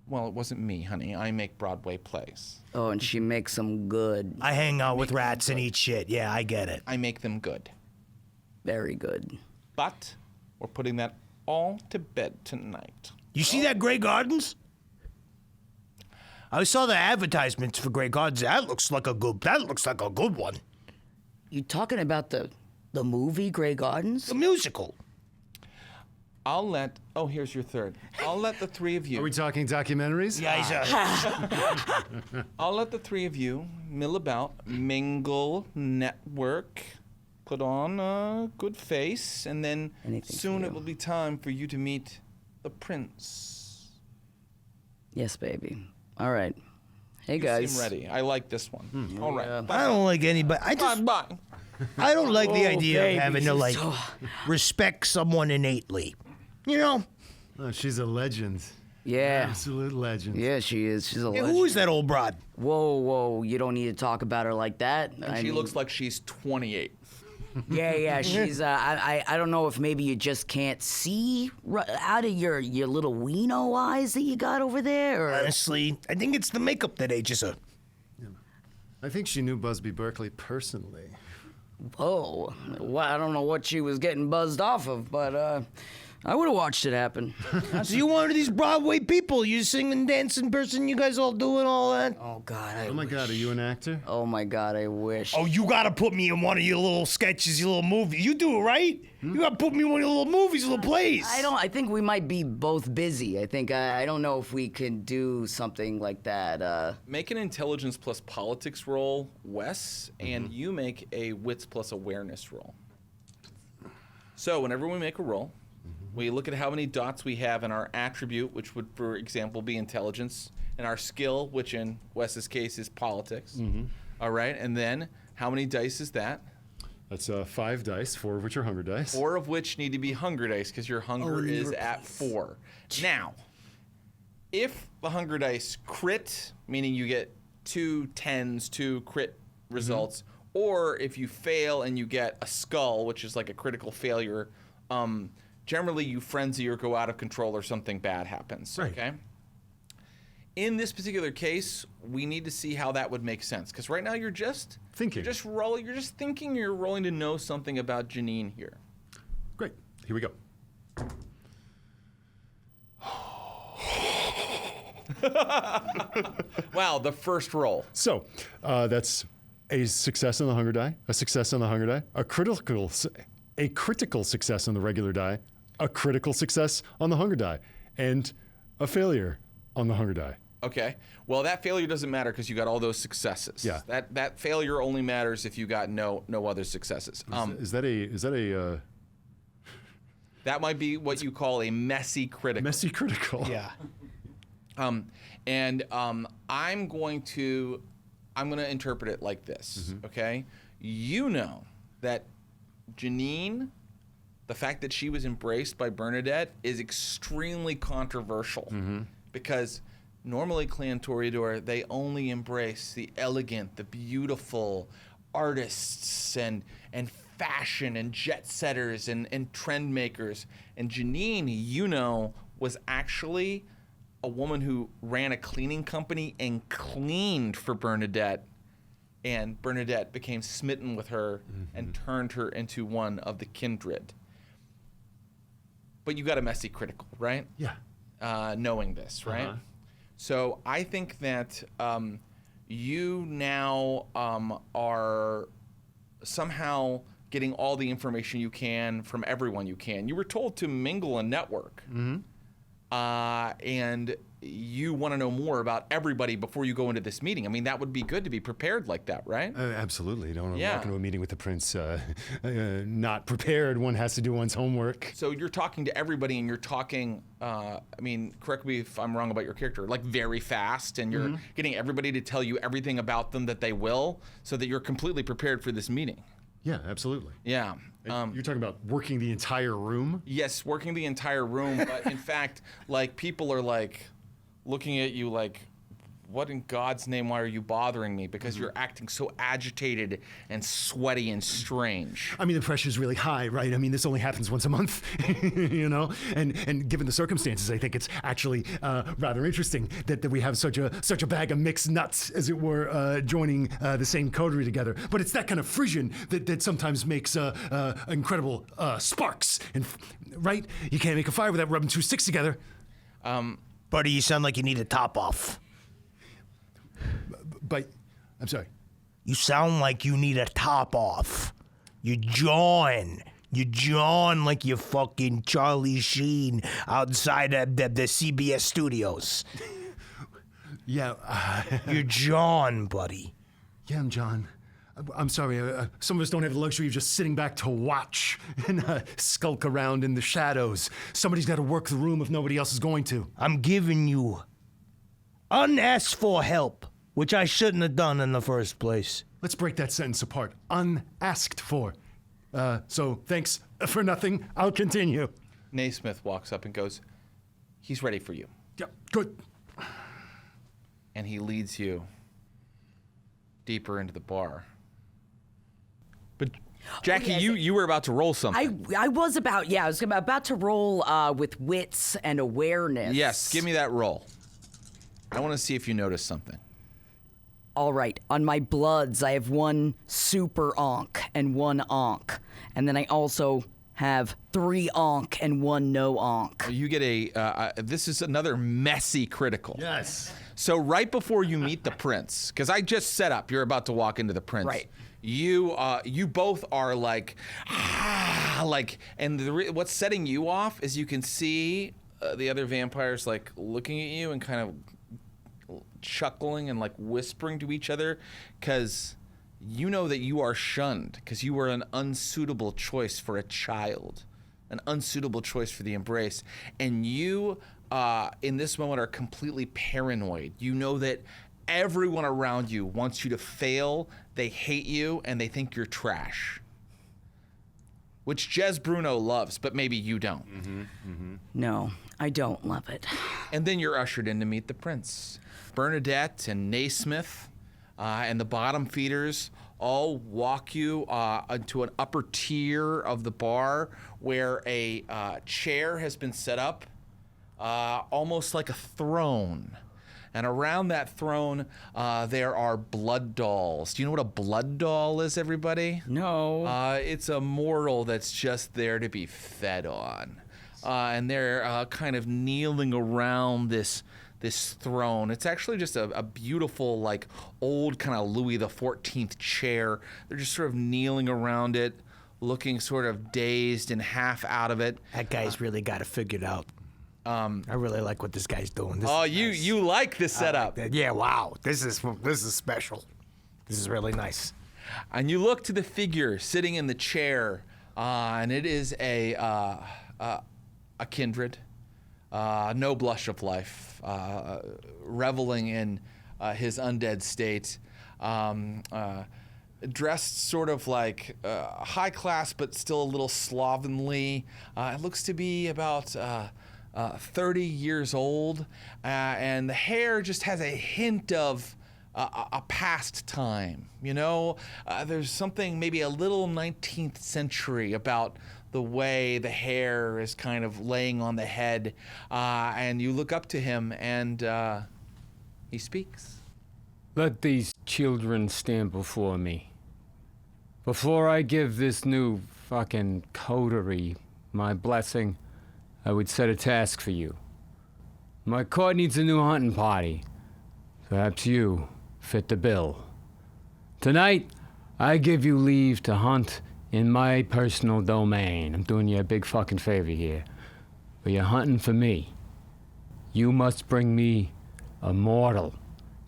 Well, it wasn't me, honey. I make Broadway plays. Oh, and she makes them good. I hang out with rats and eat shit. Yeah, I get it. I make them good. Very good. But we're putting that all to bed tonight. You see that Grey Gardens? I saw the advertisements for Grey Gardens. That looks like a good one. You talking about the movie Grey Gardens? The musical. Here's your third. I'll let the three of you. Are we talking documentaries? Yeah, I'll let the three of you mill about, mingle, network, put on a good face, and then soon it will be time for you to meet the prince. Yes, baby. All right. Hey, You guys. seem ready. I like this one. All right. I don't like anybody. Bye. I don't like the idea baby, of having to she's respect someone innately. You know? Oh, she's a legend. Yeah. Absolute legend. Yeah, she is. She's a Hey, legend. who is that old broad? Whoa. You don't need to talk about her like that. And she looks like she's 28. Yeah. She's. I don't know if maybe you just can't see out of your little weeno eyes that you got over there. Or... Honestly, I think it's the makeup that ages her. I think she knew Busby Berkeley personally. Whoa. Well, I don't know what she was getting buzzed off of, but I would have watched it happen. So you one of these Broadway people, you singing, dancing person, you guys all doing all that? Oh God. Oh my God, are you an actor? Oh my God, I wish. Oh, you gotta put me in one of your little sketches, your little movies. You do it, right? You gotta put me in one of your little movies, little plays. I think we might be both busy. I think I don't know if we can do something like that. Make an intelligence plus politics roll, Wes, and you make a wits plus awareness roll. So whenever we make a roll, we look at how many dots we have in our attribute, which would, for example, be intelligence, and our skill, which in Wes's case is politics. All right, and then how many dice is that? That's 5 dice, 4 of which are hunger dice. 4 of which need to be hunger dice because your hunger is at 4. Now, if the hunger dice crit, meaning you get 2 10s, 2 crit results, or if you fail and you get a skull, which is like a critical failure, generally you frenzy or go out of control or something bad happens. Right. Okay. In this particular case, we need to see how that would make sense because right now you're just Thinking. You're just rolling. You're just thinking. You're rolling to know something about Janine here. Great. Here we go. Wow, the first roll. So that's a success on the hunger die, a success on the hunger die, a critical success on the regular die, a critical success on the hunger die, and a failure on the hunger die. Okay. Well, that failure doesn't matter because you got all those successes. Yeah. That failure only matters if you got no other successes. Is that a That might be what you call a messy critical. messy critical? Yeah. I'm going to interpret it like this. Okay. You know that Janine, the fact that she was embraced by Bernadette is extremely controversial because normally Clan Toreador, they only embrace the elegant, the beautiful artists and fashion and jet setters and trend makers. And Janine, you know, was actually a woman who ran a cleaning company and cleaned for Bernadette. And Bernadette became smitten with her and turned her into one of the kindred. But you got a messy critical, right? Yeah. knowing this, right? So I think that you now are somehow getting all the information you can from everyone you can. You were told to mingle and network. And you want to know more about everybody before you go into this meeting. I mean, that would be good to be prepared like that, right? Absolutely. You don't want to walk into a meeting with the prince not prepared. One has to do one's homework. So you're talking to everybody, and you're talking, I mean, correct me if I'm wrong about your character, like very fast, and you're getting everybody to tell you everything about them that they will, so that you're completely prepared for this meeting. Yeah, absolutely. Yeah. You're talking about working the entire room? Yes, working the entire room, but in fact, like, people are like looking at you like, what in God's name, why are you bothering me? Because you're acting so agitated and sweaty and strange. I mean, the pressure's really high, right? I mean, this only happens once a month, you know? And given the circumstances, I think it's actually rather interesting that we have such a bag of mixed nuts, as it were, joining the same coterie together. But it's that kind of frisson that sometimes makes incredible sparks. And right? You can't make a fire without rubbing two sticks together. Buddy, you sound like you need a top off. But, I'm sorry. You sound like you need a top off. You yawn like you fucking Charlie Sheen outside of the CBS studios. Yeah. You're John, buddy. Yeah, I'm John. I'm sorry. Some of us don't have the luxury of just sitting back to watch and skulk around in the shadows. Somebody's got to work the room if nobody else is going to. I'm giving you unasked for help, which I shouldn't have done in the first place. Let's break that sentence apart. Unasked for. So thanks for nothing. I'll continue. Naismith walks up and goes, he's ready for you. Yep, good. And he leads you deeper into the bar. But Jackie, you were about to roll something. I was about to roll with wits and awareness. Yes, give me that roll. I want to see if you notice something. All right, on my bloods, I have one super onk and one onk. And then I also have 3 onk and 1 no onk. You get this is another messy critical. Yes. So right before you meet the prince, because I just set up, you're about to walk into the prince. Right. You both are like, and what's setting you off is you can see the other vampires like looking at you and kind of chuckling and like whispering to each other, because you know that you are shunned, because you were an unsuitable choice for a child, an unsuitable choice for the embrace, and you in this moment are completely paranoid. You know that everyone around you wants you to fail, they hate you, and they think you're trash, which Jez Bruno loves, but maybe you don't. No, I don't love it. And then you're ushered in to meet the prince. Bernadette and Naismith and the bottom feeders all walk you into an upper tier of the bar where a chair has been set up, almost like a throne. And around that throne, there are blood dolls. Do you know what a blood doll is, everybody? No. It's a mortal that's just there to be fed on. And they're kind of kneeling around this throne. It's actually just a beautiful, like, old kind of Louis XIV chair. They're just sort of kneeling around it, looking sort of dazed and half out of it. That guy's really got it figured out. I really like what this guy's doing. You like this setup. Yeah, wow. This is special. This is really nice. And you look to the figure sitting in the chair, and it is a kindred, no blush of life, reveling in his undead state, dressed sort of like high class, but still a little slovenly. It looks to be about 30 years old, and the hair just has a hint of a past time. You know, there's something maybe a little 19th century about the way the hair is kind of laying on the head, and you look up to him, and he speaks. Let these children stand before me. Before I give this new fucking coterie my blessing, I would set a task for you. My court needs a new hunting party. Perhaps you fit the bill. Tonight, I give you leave to hunt in my personal domain. I'm doing you a big fucking favor here. But you're hunting for me. You must bring me a mortal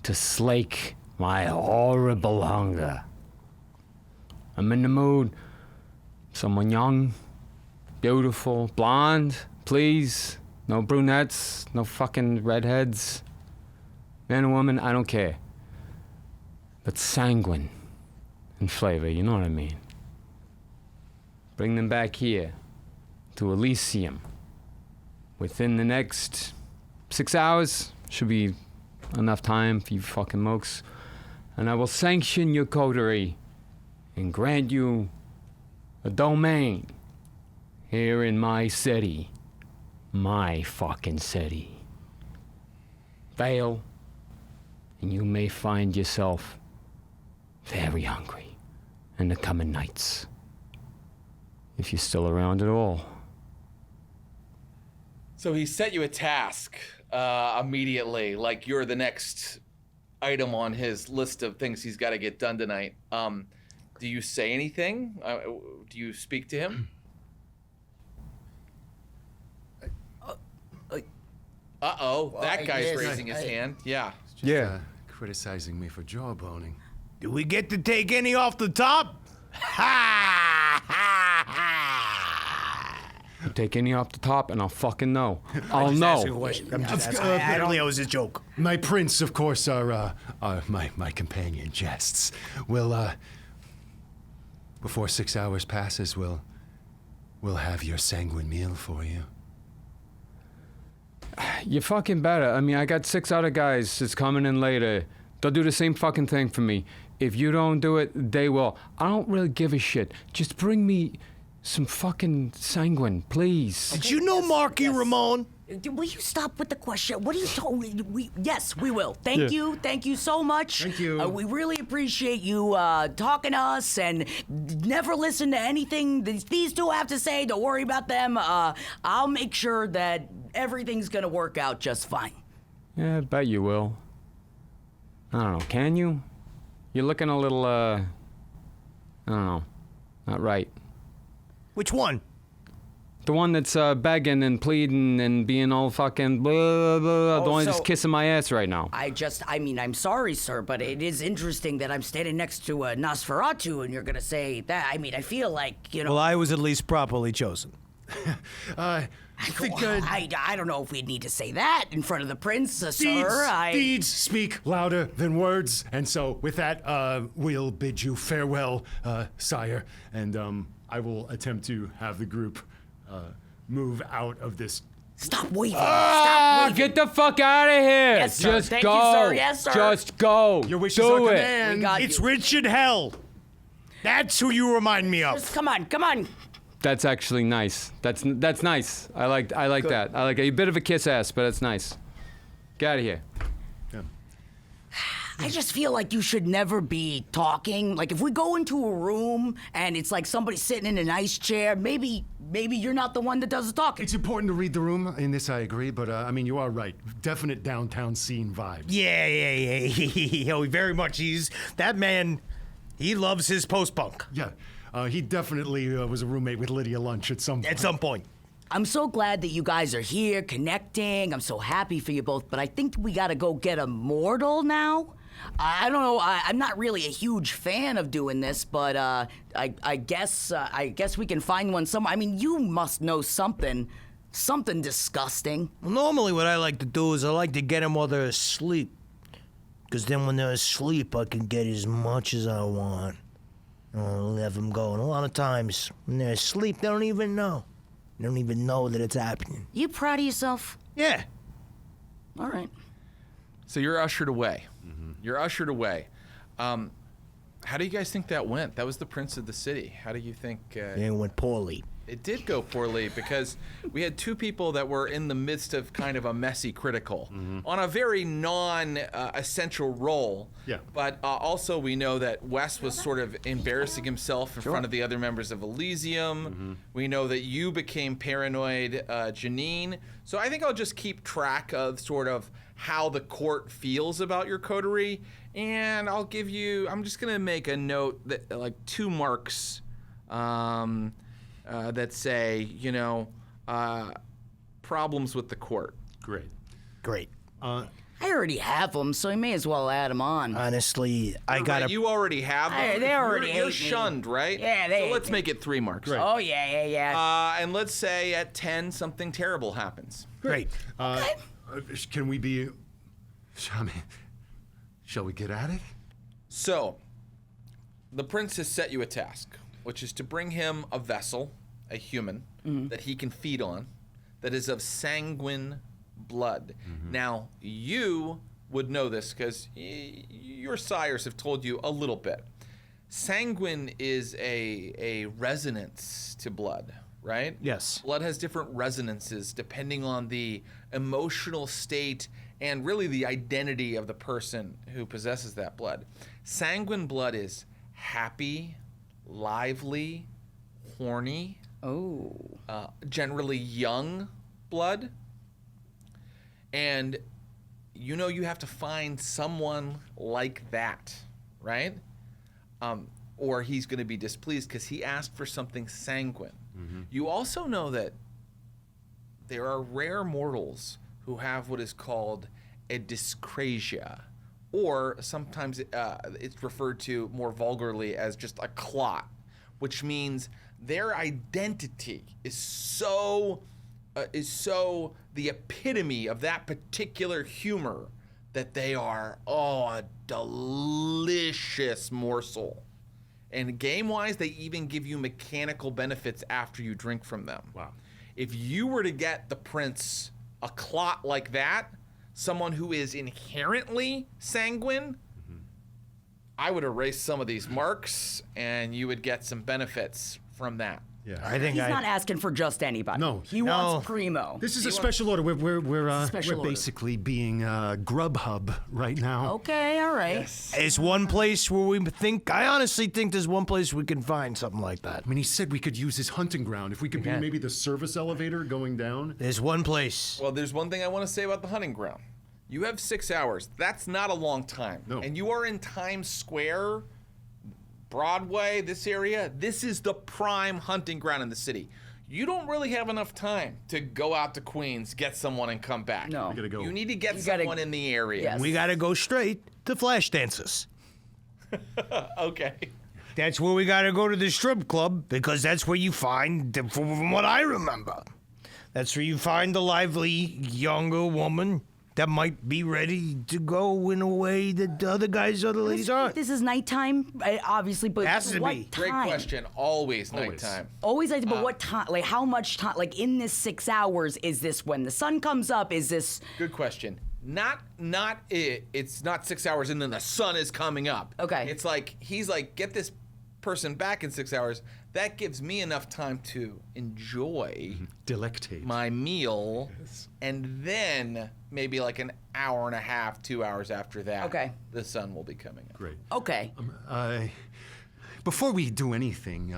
to slake my horrible hunger. I'm in the mood. Someone young, beautiful, blonde, please. No brunettes, no fucking redheads. Man or woman, I don't care. But sanguine in flavor, you know what I mean? Bring them back here to Elysium. Within the next 6 hours, should be enough time for you fucking mokes. And I will sanction your coterie and grant you a domain here in my city. My fucking city. Fail, and you may find yourself very hungry in the coming nights. If you're still around at all. So he set you a task immediately, like you're the next item on his list of things he's got to get done tonight. Do you say anything? Do you speak to him? Uh-oh, that guy's raising his hand. Yeah. Just, criticizing me for jawboning. Do we get to take any off the top? You take any off the top and I'll fucking know. I'll know. I'm just asking. I don't know, it was a joke. My prince, of course, are my companion jests. Will, before 6 hours passes, we'll have your sanguine meal for you. You fucking better. I mean, I got 6 other guys that's coming in later. They'll do the same fucking thing for me. If you don't do it, they will. I don't really give a shit. Just bring me some fucking sanguine, please. Did you know Marky Ramone? Will you stop with the question? What are you talking? Yes, we will. Thank you. Thank you so much. Thank you. We really appreciate you talking to us and never listen to anything these two have to say. Don't worry about them. I'll make sure that everything's going to work out just fine. Yeah, I bet you will. I don't know. Can you? You're looking a little, I don't know. Not right. Which one? The one that's begging and pleading and being all fucking blah, blah, blah. The one that's kissing my ass right now. I'm sorry, sir, but it is interesting that I'm standing next to a Nosferatu and you're going to say that. I mean, I feel like, you know. Well, I was at least properly chosen. I think I don't know if we'd need to say that in front of the prince, sir. Deeds speak louder than words, and so with that, we'll bid you farewell, sire, and I will attempt to have the group move out of this. Stop waving. Stop waving. Get the fuck out of here. Yes, sir. Just Thank go. you, sir. Yes, sir. Just go. Your wishes Do are it. command. We got It's you. Richard Hell. That's who you remind me of. Just come on. That's actually nice. That's nice. I like that. I like a bit of a kiss ass, but it's nice. Get out of here. I just feel like you should never be talking. Like if we go into a room and it's like somebody sitting in a nice chair, maybe you're not the one that does the talking. It's important to read the room. In this, I agree, but I mean, you are right. Definite downtown scene vibes. Yeah. Oh, very much. That man. He loves his post-punk. Yeah. He definitely was a roommate with Lydia Lunch at some point. At some point. I'm so glad that you guys are here connecting. I'm so happy for you both, but I think we gotta go get a mortal now. I don't know. I'm not really a huge fan of doing this, but I guess we can find one somewhere. I mean, you must know something disgusting. Well, normally what I like to do is I like to get them while they're asleep. Because then when they're asleep, I can get as much as I want. I'll have them go. And a lot of times, when they're asleep, they don't even know. They don't even know that it's happening. You proud of yourself? Yeah. All right. So you're ushered away. You're ushered away. How do you guys think that went? That was the prince of the city. How do you think? It went poorly. It did go poorly because we had two people that were in the midst of kind of a messy critical on a very non-essential role. Yeah. But also we know that Wes was sort of embarrassing himself in front of the other members of Elysium. We know that you became paranoid, Janine. So I think I'll just keep track of sort of how the court feels about your coterie, and I'm just gonna make a note that like 2 marks that say, problems with the court. Great. I already have them, so you may as well add them on. Honestly, I got You already have them. They already You're hate me. shunned, right? Yeah, they So hate let's me. make it 3 marks. Right. Oh, yeah. And let's say at 10 something terrible happens. great. Can we be? Shall we get at it? So, the prince has set you a task, which is to bring him a vessel, a human, that he can feed on, that is of sanguine blood. Now, you would know this because your sires have told you a little bit. Sanguine is a resonance to blood, right? Yes. Blood has different resonances depending on the emotional state and really the identity of the person who possesses that blood. Sanguine blood is happy, lively, horny, generally young blood. And you have to find someone like that, right? Or he's going to be displeased because he asked for something sanguine. You also know that there are rare mortals who have what is called a dyscrasia, or sometimes it's referred to more vulgarly as just a clot, which means their identity is so the epitome of that particular humor that they are a delicious morsel. And game-wise, they even give you mechanical benefits after you drink from them. Wow. If you were to get the prince a clot like that, someone who is inherently sanguine, I would erase some of these marks, and you would get some benefits from that. Yeah. I think He's not asking for just anybody. No. He wants Primo. This is a special order. We're Special order. basically being Grubhub right now. Okay, all right. It's one place where I honestly think there's one place we can find something like that. I mean, he said we could use his hunting ground. If we could be maybe the service elevator going down. There's one place. Well, there's one thing I want to say about the hunting ground. You have 6 hours. That's not a long time. No. And you are in Times Square, Broadway, this area. This is the prime hunting ground in the city. You don't really have enough time to go out to Queens, get someone, and come back. No. We gotta go. You need to get You gotta- someone in the area. Yes. We got to go straight to Flash Dances. Okay. That's where we got to go to the strip club because that's where you find, from what I remember, that's where you find the lively younger woman that might be ready to go in a way that the other guys, other ladies aren't. This is nighttime, obviously, but Has to what be. time? Great question. Always nighttime. Always, but what time? Like, how much time? Like, in this 6 hours, is this when the sun comes up? Is this? Good question. It's not 6 hours and then the sun is coming up. Okay. It's like, he's like, get this person back in 6 hours. That gives me enough time to enjoy Delectate. my meal, and then maybe like an hour and a half, 2 hours after that, Okay. the sun will be coming up. Great. Okay. Before we do anything,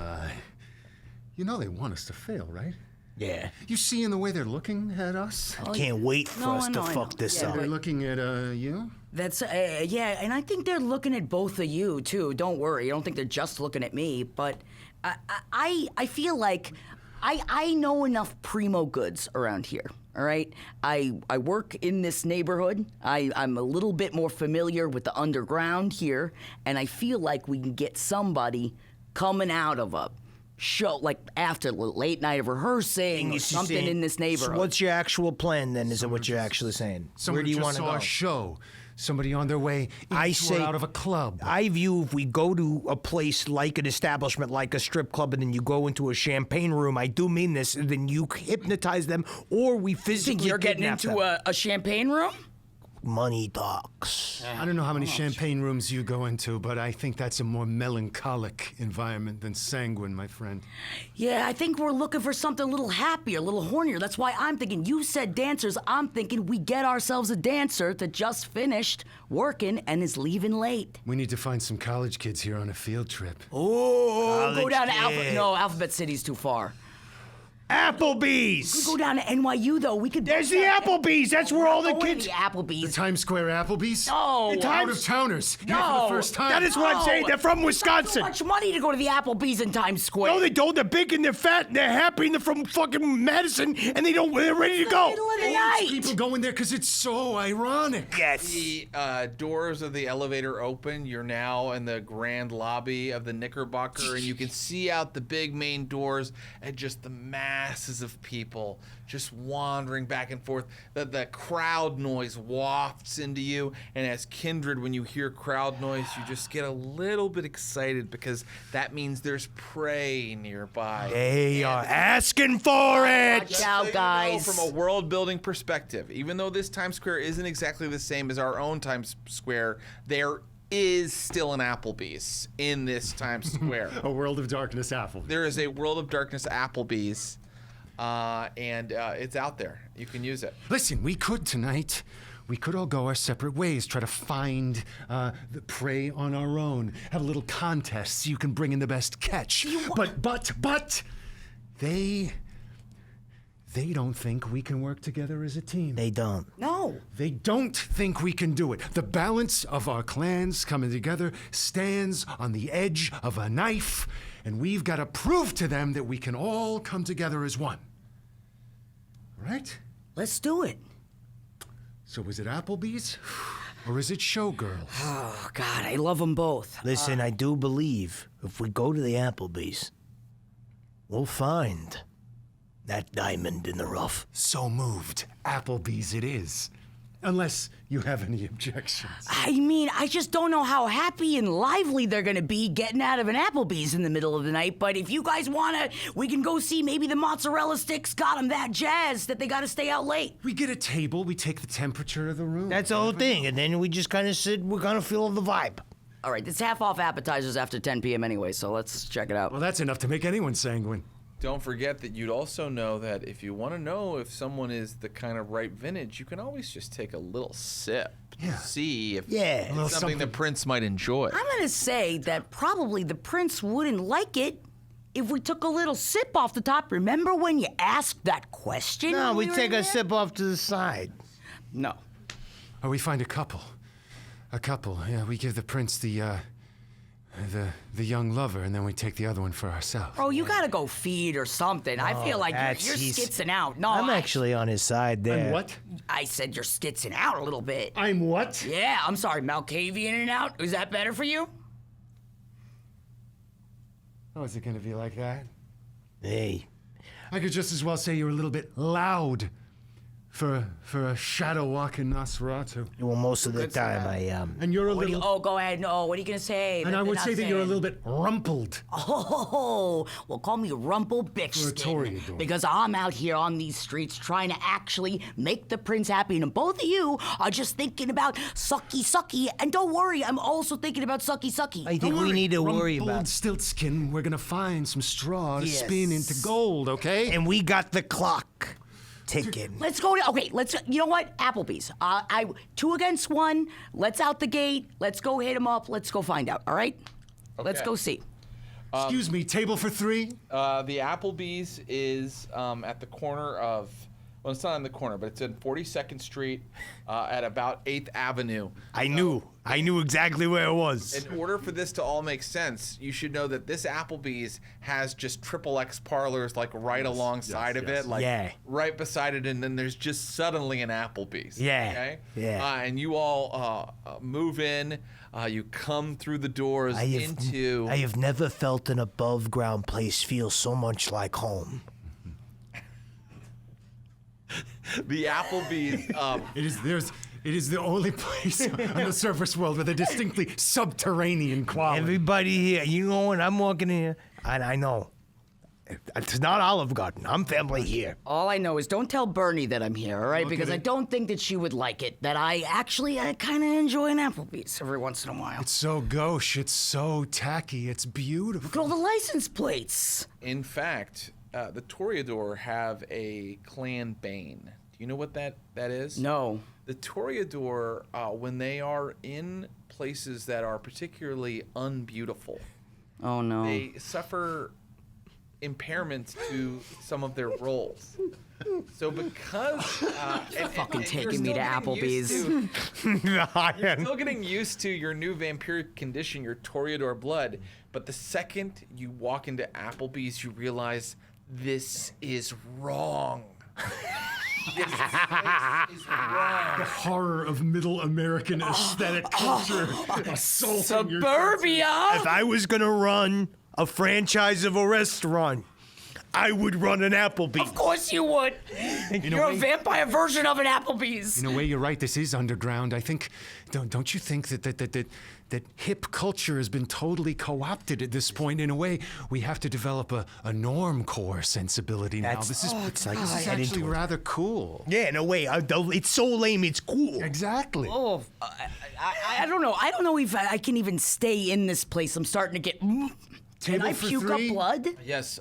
they want us to fail, right? Yeah. You see in the way they're looking at us? I can't wait for us to I know. fuck this Yeah, up. They're looking at you? That's yeah, and I think they're looking at both of you too. Don't worry, I don't think they're just looking at me. But I feel like I know enough primo goods around here. All right, I work in this neighborhood. I'm a little bit more familiar with the underground here, and I feel like we can get somebody coming out of a show like after a late night of rehearsing or something in this neighborhood. So what's your actual plan then? Is it what you're actually saying? Where do you want to saw go? a show. Somebody on their way into or out of a club. I view if we go to a place like an establishment, like a strip club, and then you go into a champagne room, I do mean this, and then you hypnotize them, or we physically Think you're getting kidnap into them. a champagne room? money talks. I don't know how many champagne rooms you go into, but I think that's a more melancholic environment than Sanguine, my friend. Yeah, I think we're looking for something a little happier, a little hornier. That's why I'm thinking, you said dancers, I'm thinking we get ourselves a dancer that just finished working and is leaving late. We need to find some college kids here on a field trip. Oh, go down to kid. Alphabet City's too far. Applebee's. Go down to NYU though. We could. There's the Applebee's. That's where all the Go to kids. The Applebee's. Times Square Applebee's? No. The out-of-towners. Here for No. the first time. That is what I'm saying. They're from Too Wisconsin. much money to go to the Applebee's in Times Square. No, they don't. They're big and they're fat and they're happy and they're from fucking Madison and they're ready to go. Middle of the It's night. people going there because it's so ironic. Yes. The doors of the elevator open. You're now in the grand lobby of the Knickerbocker, and you can see out the big main doors and just the masses of people just wandering back and forth. The crowd noise wafts into you, and as Kindred, when you hear crowd noise, you just get a little bit excited because that means there's prey nearby. They are asking for it. Watch out, So you know, guys. from a world building perspective, even though this Times Square isn't exactly the same as our own Times Square, there is still an Applebee's in this Times Square. A World of Darkness Applebee's. There is a World of Darkness Applebee's, and it's out there. You can use it. Listen, we could tonight. We could all go our separate ways, try to find the prey on our own, have a little contest so you can bring in the best catch. But they don't think we can work together as a team. They don't. No. They don't think we can do it. The balance of our clans coming together stands on the edge of a knife, and we've got to prove to them that we can all come together as one. Right? Let's do it. So is it Applebee's or is it Showgirls? Oh God, I love them both. Listen, I do believe if we go to the Applebee's, we'll find that diamond in the rough. So moved. Applebee's it is. Unless you have any objections. I mean, I just don't know how happy and lively they're gonna be getting out of an Applebee's in the middle of the night. But if you guys wanna, we can go see maybe the mozzarella sticks got them that jazzed that they gotta stay out late. We get a table, we take the temperature of the room. That's the whole thing. And then we just kind of sit, we're going to feel the vibe. All right, it's half off appetizers after 10 p.m. anyway, so let's check it out. Well, that's enough to make anyone sanguine. Don't forget that you'd also know that if you want to know if someone is the kind of right vintage, you can always just take a little sip to see if Yeah. it's little something the something. prince might enjoy. I'm gonna say that probably the prince wouldn't like it if we took a little sip off the top. Remember when you asked that question? No, when we were take in a there? sip off to the side. No. Or we find a couple. A couple. Yeah, we give the prince the young lover, and then we take the other one for ourselves. Bro, you gotta go feed or something. I feel like you're he's- skitzing out. No, I'm actually on his side there. And what? I said you're skitzing out a little bit. I'm what? Yeah, I'm sorry, Malkavian and out. Is that better for you? Oh, is it going to be like that? Hey, I could just as well say you're a little bit loud for a shadow walking Nosferatu. well, most of the time I And you're a What do you, little. go ahead. No, what are you gonna say? And I would Not say that you're a saying. little bit rumpled. Oh, well, call me Rumple For a Bitchskin Toreador. because I'm out here on these streets trying to actually make the prince happy, and both of you are just thinking about sucky. And don't worry, I'm also thinking about sucky. I think we need to worry Rumpled about. Stiltskin, we're going to find some straw to Yes. spin into gold, okay? And we got the clock ticking. Let's go to, okay, you know what? Applebee's. 2 against 1. Let's out the gate. Let's go hit him up. Let's go find out, all right? Let's Okay. go see. Excuse me, table for 3? The Applebee's is at the corner of, well, it's not on the corner, but it's in 42nd Street at about 8th Avenue. I knew exactly where it was. In order for this to all make sense, you should know that this Applebee's has just XXX parlors like right alongside of it, like Yeah. right beside it, and then there's just suddenly an Applebee's. Yeah. Okay? Yeah. And you all move in, you come through the doors I have never felt an above ground place feel so much like home. the Applebee's. It is the only place on the surface world with a distinctly subterranean quality. Everybody here, you know when I'm walking in here, and I know. It's not Olive Garden. I'm family here. All I know is don't tell Bernie that I'm here, all right? Because I don't think that she would like it. That I kind of enjoy an Applebee's every once in a while. It's so gauche. It's so tacky. It's beautiful. Look at all the license plates. In fact, the Toreador have a clan bane. Do you know what that is? No. The Toreador, when they are in places that are particularly unbeautiful, Oh, no. they suffer impairments to some of their roles. So because Fucking taking me to Applebee's. You're still getting used to your new vampiric condition, your Toreador blood, but the second you walk into Applebee's, you realize this is wrong. This place is wrong. The horror of middle American aesthetic culture. Assaulting your Suburbia! If I was going to run a franchise of a restaurant, I would run an Applebee's. Of course you would. You're a vampire version of an Applebee's. In a way, you're right. This is underground. I think, don't you think that hip culture has been totally co-opted at this point? In a way, we have to develop a normcore sensibility now. This is actually rather cool. Yeah, no way. It's so lame, it's cool. Exactly. Oh, I don't know. I don't know if I can even stay in this place. I'm starting to get... Can I for puke three? up blood? Yes,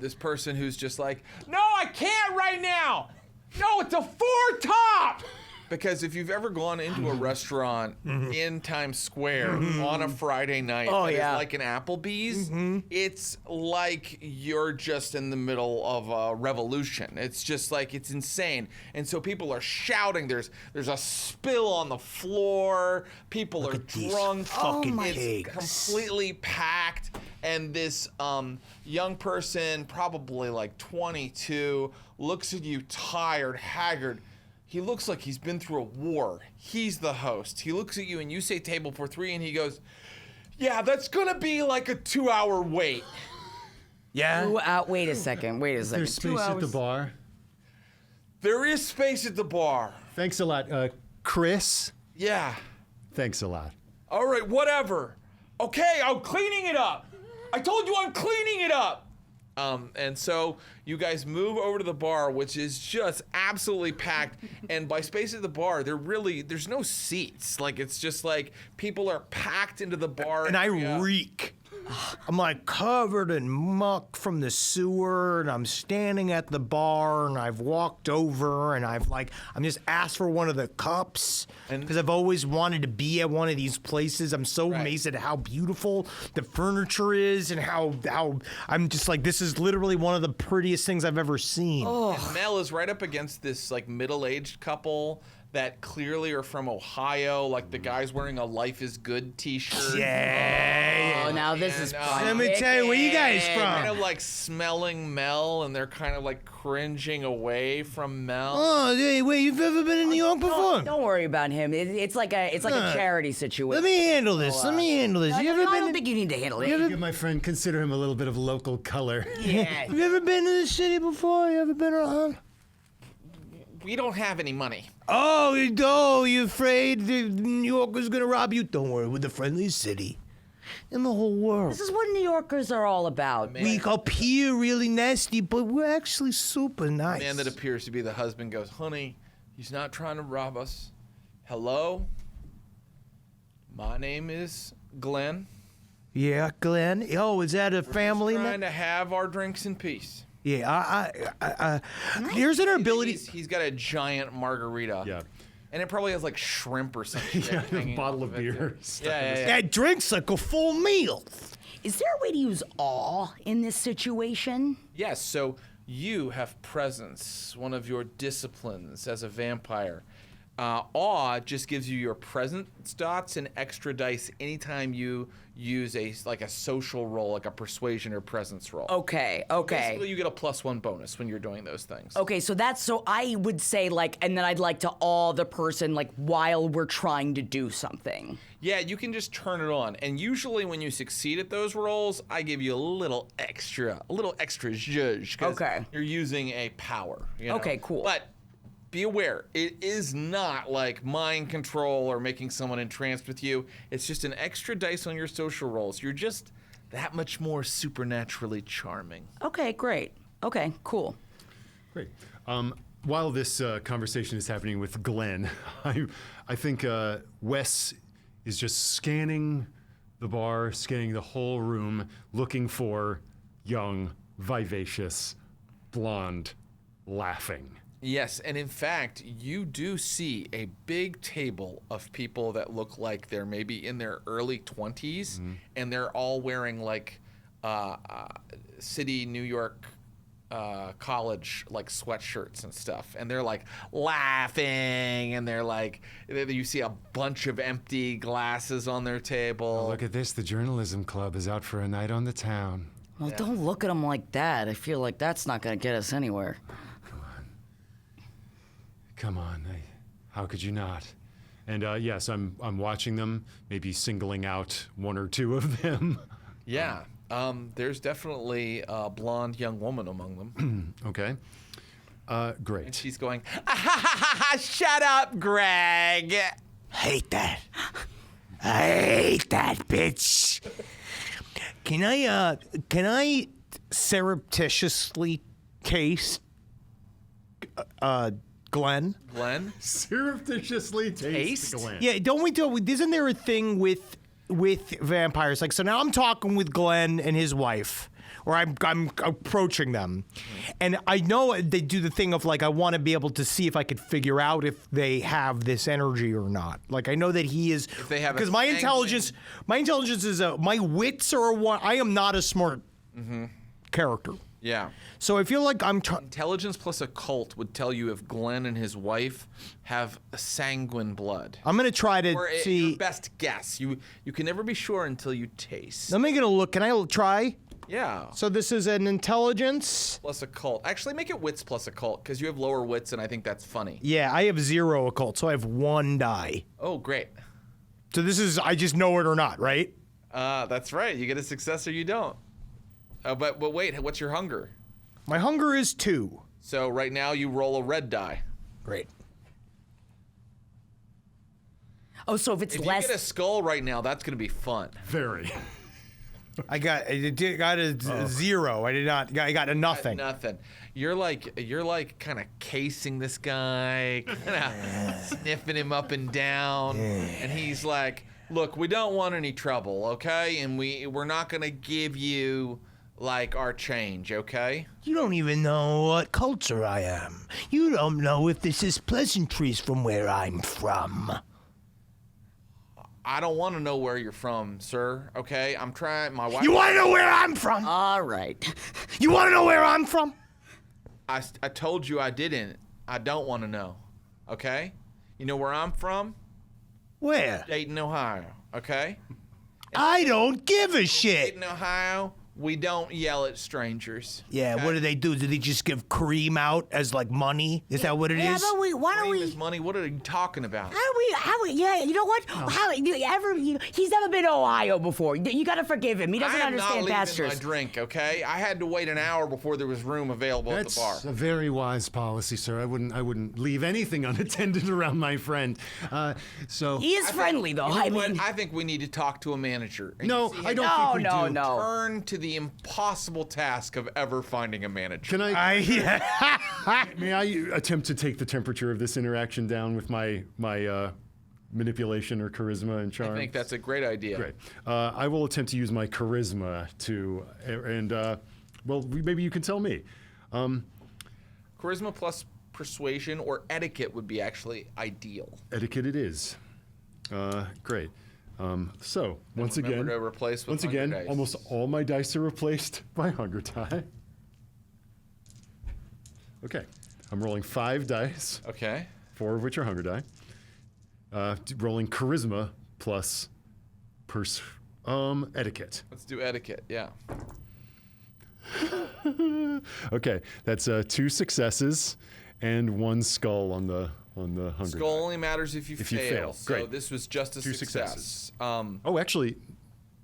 this person who's just like, no, I can't right now. No, it's a 4-top. Because if you've ever gone into a restaurant in Times Square on a Friday night, that is like an Applebee's, it's like you're just in the middle of a revolution. It's just like, it's insane. And so people are shouting. There's a spill on the floor. People are drunk. It's completely packed. And this young person, probably like 22, looks at you tired, haggard. He looks like he's been through a war. He's the host. He looks at you and you say table for 3 and he goes, yeah, that's gonna be like a 2-hour wait. Yeah? Wait a second. There's space at the bar. There is space at the bar. Thanks a lot, Chris. Yeah. Thanks a lot. All right, whatever. Okay, I'm cleaning it up. I told you I'm cleaning it up. And so you guys move over to the bar, which is just absolutely packed. And by space at the bar, there's no seats. Like, it's just like people are packed into the bar. And I reek. I'm like covered in muck from the sewer, and I'm standing at the bar, and I've walked over, and I'm just asked for one of the cups because I've always wanted to be at one of these places. I'm so amazed at how beautiful the furniture is, and how I'm just like, this is literally one of the prettiest things I've ever seen. And Mel is right up against this like middle-aged couple that clearly are from Ohio. Like the guy's wearing a Life is Good t-shirt. Yeah. Oh, now this is fun. Let me tell you, where you guys from? Kind of like smelling Mel, and they're kind of like cringing away from Mel. Oh, hey, wait, you've ever been in New York before? Don't worry about him. It's like a charity situation. Let me handle this. I don't been? think you need to handle it. Give my friend, consider him a little bit of local color. Yeah. You ever been to the city before? You ever been around? We don't have any money. Oh, you afraid New Yorkers gonna rob you? Don't worry, we're the friendliest city in the whole world. This is what New Yorkers are all about. We appear really nasty, but we're actually super nice. The man that appears to be the husband goes, honey, he's not trying to rob us. Hello? My name is Glenn. Yeah, Glenn. Oh, is that a family We're name? trying to have our drinks in peace. Yeah, here's an ability. He's got a giant margarita. Yeah. And it probably has like shrimp or something. A bottle of beer. Yeah. That drink's like a full meal. Is there a way to use awe in this situation? Yes, so you have presence, one of your disciplines as a vampire. Awe just gives you your presence dots and extra dice anytime you use a social roll, like a persuasion or presence roll. Okay. Basically, you get a +1 bonus when you're doing those things. Okay, so I would say and then I'd like to awe the person while we're trying to do something. Yeah, you can just turn it on. And usually when you succeed at those rolls, I give you a little extra zhuzh. 'Cause you're using a power. You know? Okay, cool. But be aware, it is not like mind control or making someone entranced with you. It's just an extra dice on your social rolls. You're just that much more supernaturally charming. Okay, great. Okay, cool. Great. While this conversation is happening with Glenn, I think Wes is just scanning the bar, scanning the whole room, looking for young, vivacious, blonde, laughing. Yes, and in fact, you do see a big table of people that look like they're maybe in their early 20s, and they're all wearing like city New York college like sweatshirts and stuff, and they're like laughing, and they're like, you see a bunch of empty glasses on their table. Oh, look at this, the journalism club is out for a night on the town. Well, don't look at them like that. I feel like that's not going to get us anywhere. Come on, how could you not? And yes, I'm watching them, maybe singling out one or two of them. Yeah, there's definitely a blonde young woman among them. Okay, great. And she's going, shut up, Greg. Hate that. I hate that bitch. Can I surreptitiously taste Glenn? Glenn? Surreptitiously taste Glenn. Yeah, don't we do? Isn't there a thing with vampires? Like, so now I'm talking with Glenn and his wife, or I'm approaching them, and I know they do the thing of like I want to be able to see if I could figure out if they have this energy or not. Like I know that he is, If they have a because my intelligence is my wits are one. I am not a smart character. Yeah. So I feel like I'm Intelligence plus occult would tell you if Glenn and his wife have sanguine blood. I'm gonna try to Or see. your best guess. You can never be sure until you taste. Let me gonna look. Can I try? Yeah. So this is an intelligence. Plus occult. Actually, make it wits plus occult because you have lower wits, and I think that's funny. Yeah, I have 0 occult, so I have 1 die. Oh, great. So this is I just know it or not, right? That's right. You get a success or you don't. But wait, what's your hunger? My hunger is 2. So right now you roll a red die. Great. Oh, so if it's If less. you get a skull right now, that's going to be fun. Very. I got a 0. I did not. I got a nothing. Nothing. You're like kind of casing this guy, kind of sniffing him up and down, and he's like, "Look, we don't want any trouble, okay? And we're not gonna give you like our change, okay?" You don't even know what culture I am. You don't know if this is pleasantries from where I'm from. I don't want to know where you're from, sir. Okay, I'm trying. My wife. You want to know where I'm from? All right. You want to know where I'm from? I told you I didn't. I don't want to know. Okay? You know where I'm from? Where? Dayton, Ohio. Okay? I don't give a shit. Dayton, Ohio, we don't yell at strangers. Yeah, okay? what do? Do they just give cream out as like money? Is that what it Yeah, is? but why don't Cream we? is money. What are you talking about? Yeah, you know what? He's never been to Ohio before. You gotta forgive him. He doesn't I am understand not pastures. leaving my drink, okay? I had to wait an hour before there was room available That's at the bar. a very wise policy, sir. I wouldn't leave anything unattended around my friend. So He is friendly, though. You know I what? mean, I think we need to talk to a manager. And no, see I him don't think we do. no. Turn to the impossible task of ever finding a manager. Can I? Yeah. May I attempt to take the temperature of this interaction down with my manipulation or charisma and charm? I think that's a great idea. Great. I will attempt to use my charisma to, and well, maybe you can tell me. Charisma plus persuasion or etiquette would be actually ideal. Etiquette it is. Great. So once again, Remember to replace with once hunger again, dice. almost all my dice are replaced by hunger die. Okay, I'm rolling 5 dice, Okay. 4 of which are hunger die. Rolling charisma plus etiquette. Let's do etiquette. Yeah. Okay, that's 2 successes and 1 skull on the hunger Skull die. only matters if you If you fail. So Great. this was just a 2 success. successes. Oh, Actually,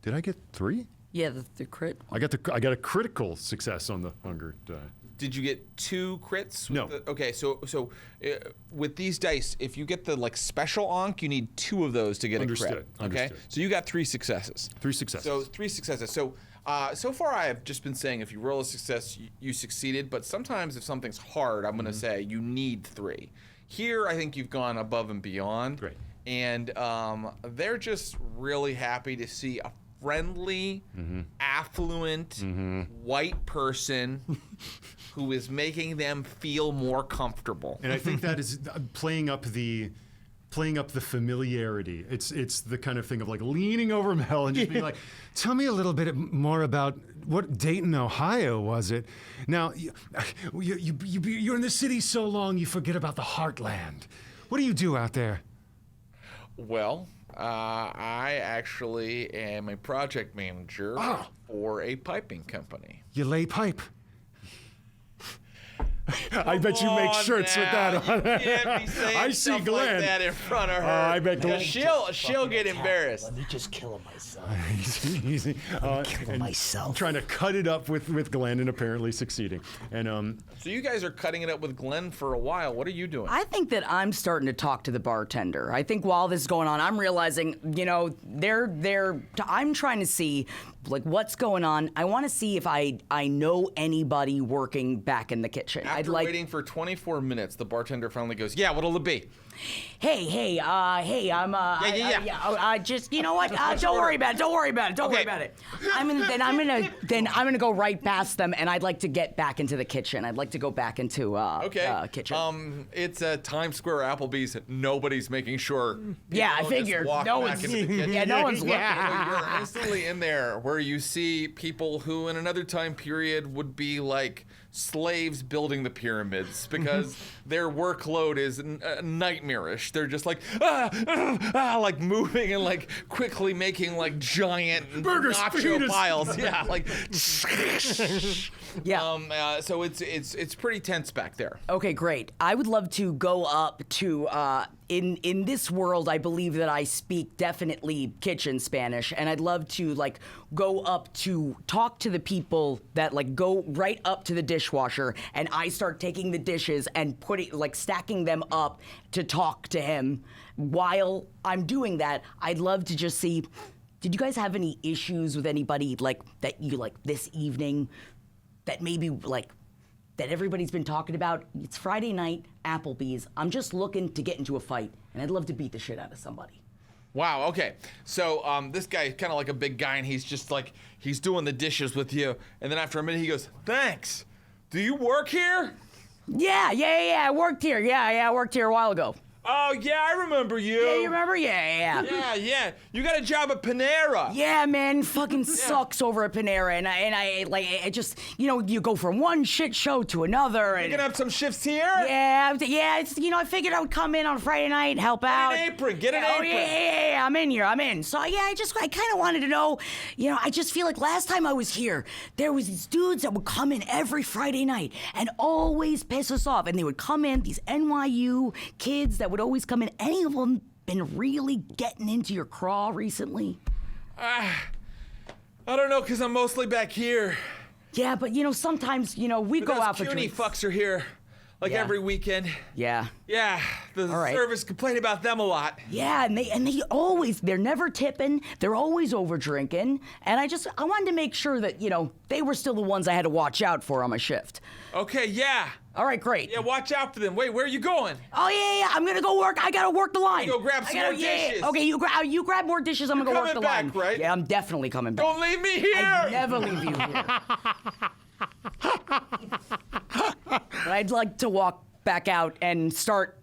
did I get 3? Yeah, the crit. I got a critical success on the hunger die. did you get 2 crits? No. Okay, so with these dice, if you get the like special onk, you need 2 of those to get Understood, a crit. Okay. understood. So you got 3 successes. 3 successes. So 3 successes. So So far, I have just been saying if you roll a success, you succeeded. But sometimes if something's hard, I'm going to say you need 3. Here, I think you've gone above and beyond. Great. And they're just really happy to see a friendly, affluent, white person who is making them feel more comfortable. And I think that is playing up the familiarity. It's the kind of thing of like leaning over Mel and just being like, tell me a little bit more about what Dayton, Ohio was it? Now, you're in the city so long you forget about the heartland. What do you do out there? Well, I actually am a project manager for a piping company. You lay pipe. I bet you make shirts with that on. You can't be saying I see stuff Glenn. like that in front of her. I bet Glenn. She'll get embarrassed. Let me just kill him myself. Easy. Kill myself. Trying to cut it up with Glenn and apparently succeeding. And So you guys are cutting it up with Glenn for a while. What are you doing? I think that I'm starting to talk to the bartender. I think while this is going on, I'm realizing, I'm trying to see like what's going on. I want to see if I know anybody working back in the kitchen. After waiting for 24 minutes, the bartender finally goes, "Yeah, what'll it be?" Hey, I'm just, you know what? Don't worry about it. Don't worry about it. I'm gonna go right past them, and I'd like to get back into the kitchen. I'd like to go back into kitchen. It's a Times Square Applebee's. Nobody's making sure. Yeah, I people don't just figured. walk No back one's. into the kitchen. Yeah, no one's looking. So you're instantly in there, where you see people who, in another time period, would be like slaves building the pyramids because their workload is nightmarish. They're just like like moving and like quickly making like giant nacho piles. Yeah, like. Yeah. So it's pretty tense back there. Okay, great. I would love to go up to in this world. I believe that I speak definitely kitchen Spanish, and I'd love to like go up to talk to the people that like go right up to the dishwasher, and I start taking the dishes and stacking them up to talk to him. While I'm doing that, I'd love to just see. Did you guys have any issues with anybody like that you like this evening? That maybe like that everybody's been talking about. It's Friday night, Applebee's. I'm just looking to get into a fight, and I'd love to beat the shit out of somebody. Wow, okay. So this guy is kind of like a big guy, and he's just like, he's doing the dishes with you. And then after a minute, he goes, "Thanks. Do you work here?" Yeah, I worked here. Yeah, I worked here a while ago. Oh, yeah, I remember you. Yeah, you remember? Yeah. Yeah. You got a job at Panera. Yeah, man, fucking sucks over at Panera, and I just, you go from one shit show to another. You gonna have some shifts here? Yeah, it's, I figured I would come in on Friday night, help out. Get an apron. Oh, yeah, I'm in here. So, yeah, I kind of wanted to know, I just feel like last time I was here, there was these dudes that would come in every Friday night and always piss us off, and they would come in, these NYU kids that would always come in. Any of them been really getting into your craw recently? I don't know, because I'm mostly back here. Yeah, but sometimes, we go out for CUNY drinks. fucks are here, like every weekend. Yeah. Yeah, the service complain about them a lot. Yeah, and they're never tipping. They're always over drinking. And I wanted to make sure that, they were still the ones I had to watch out for on my shift. Okay, yeah. All right, great. Yeah, watch out for them. Wait, where are you going? Oh, yeah, I'm going to go work. I got to work the line. Go grab some more dishes. Okay, you grab more dishes. I'm going to go work the line. Coming back, right? Yeah, I'm definitely coming back. Don't leave me here. I'd never leave you here. But I'd like to walk back out and start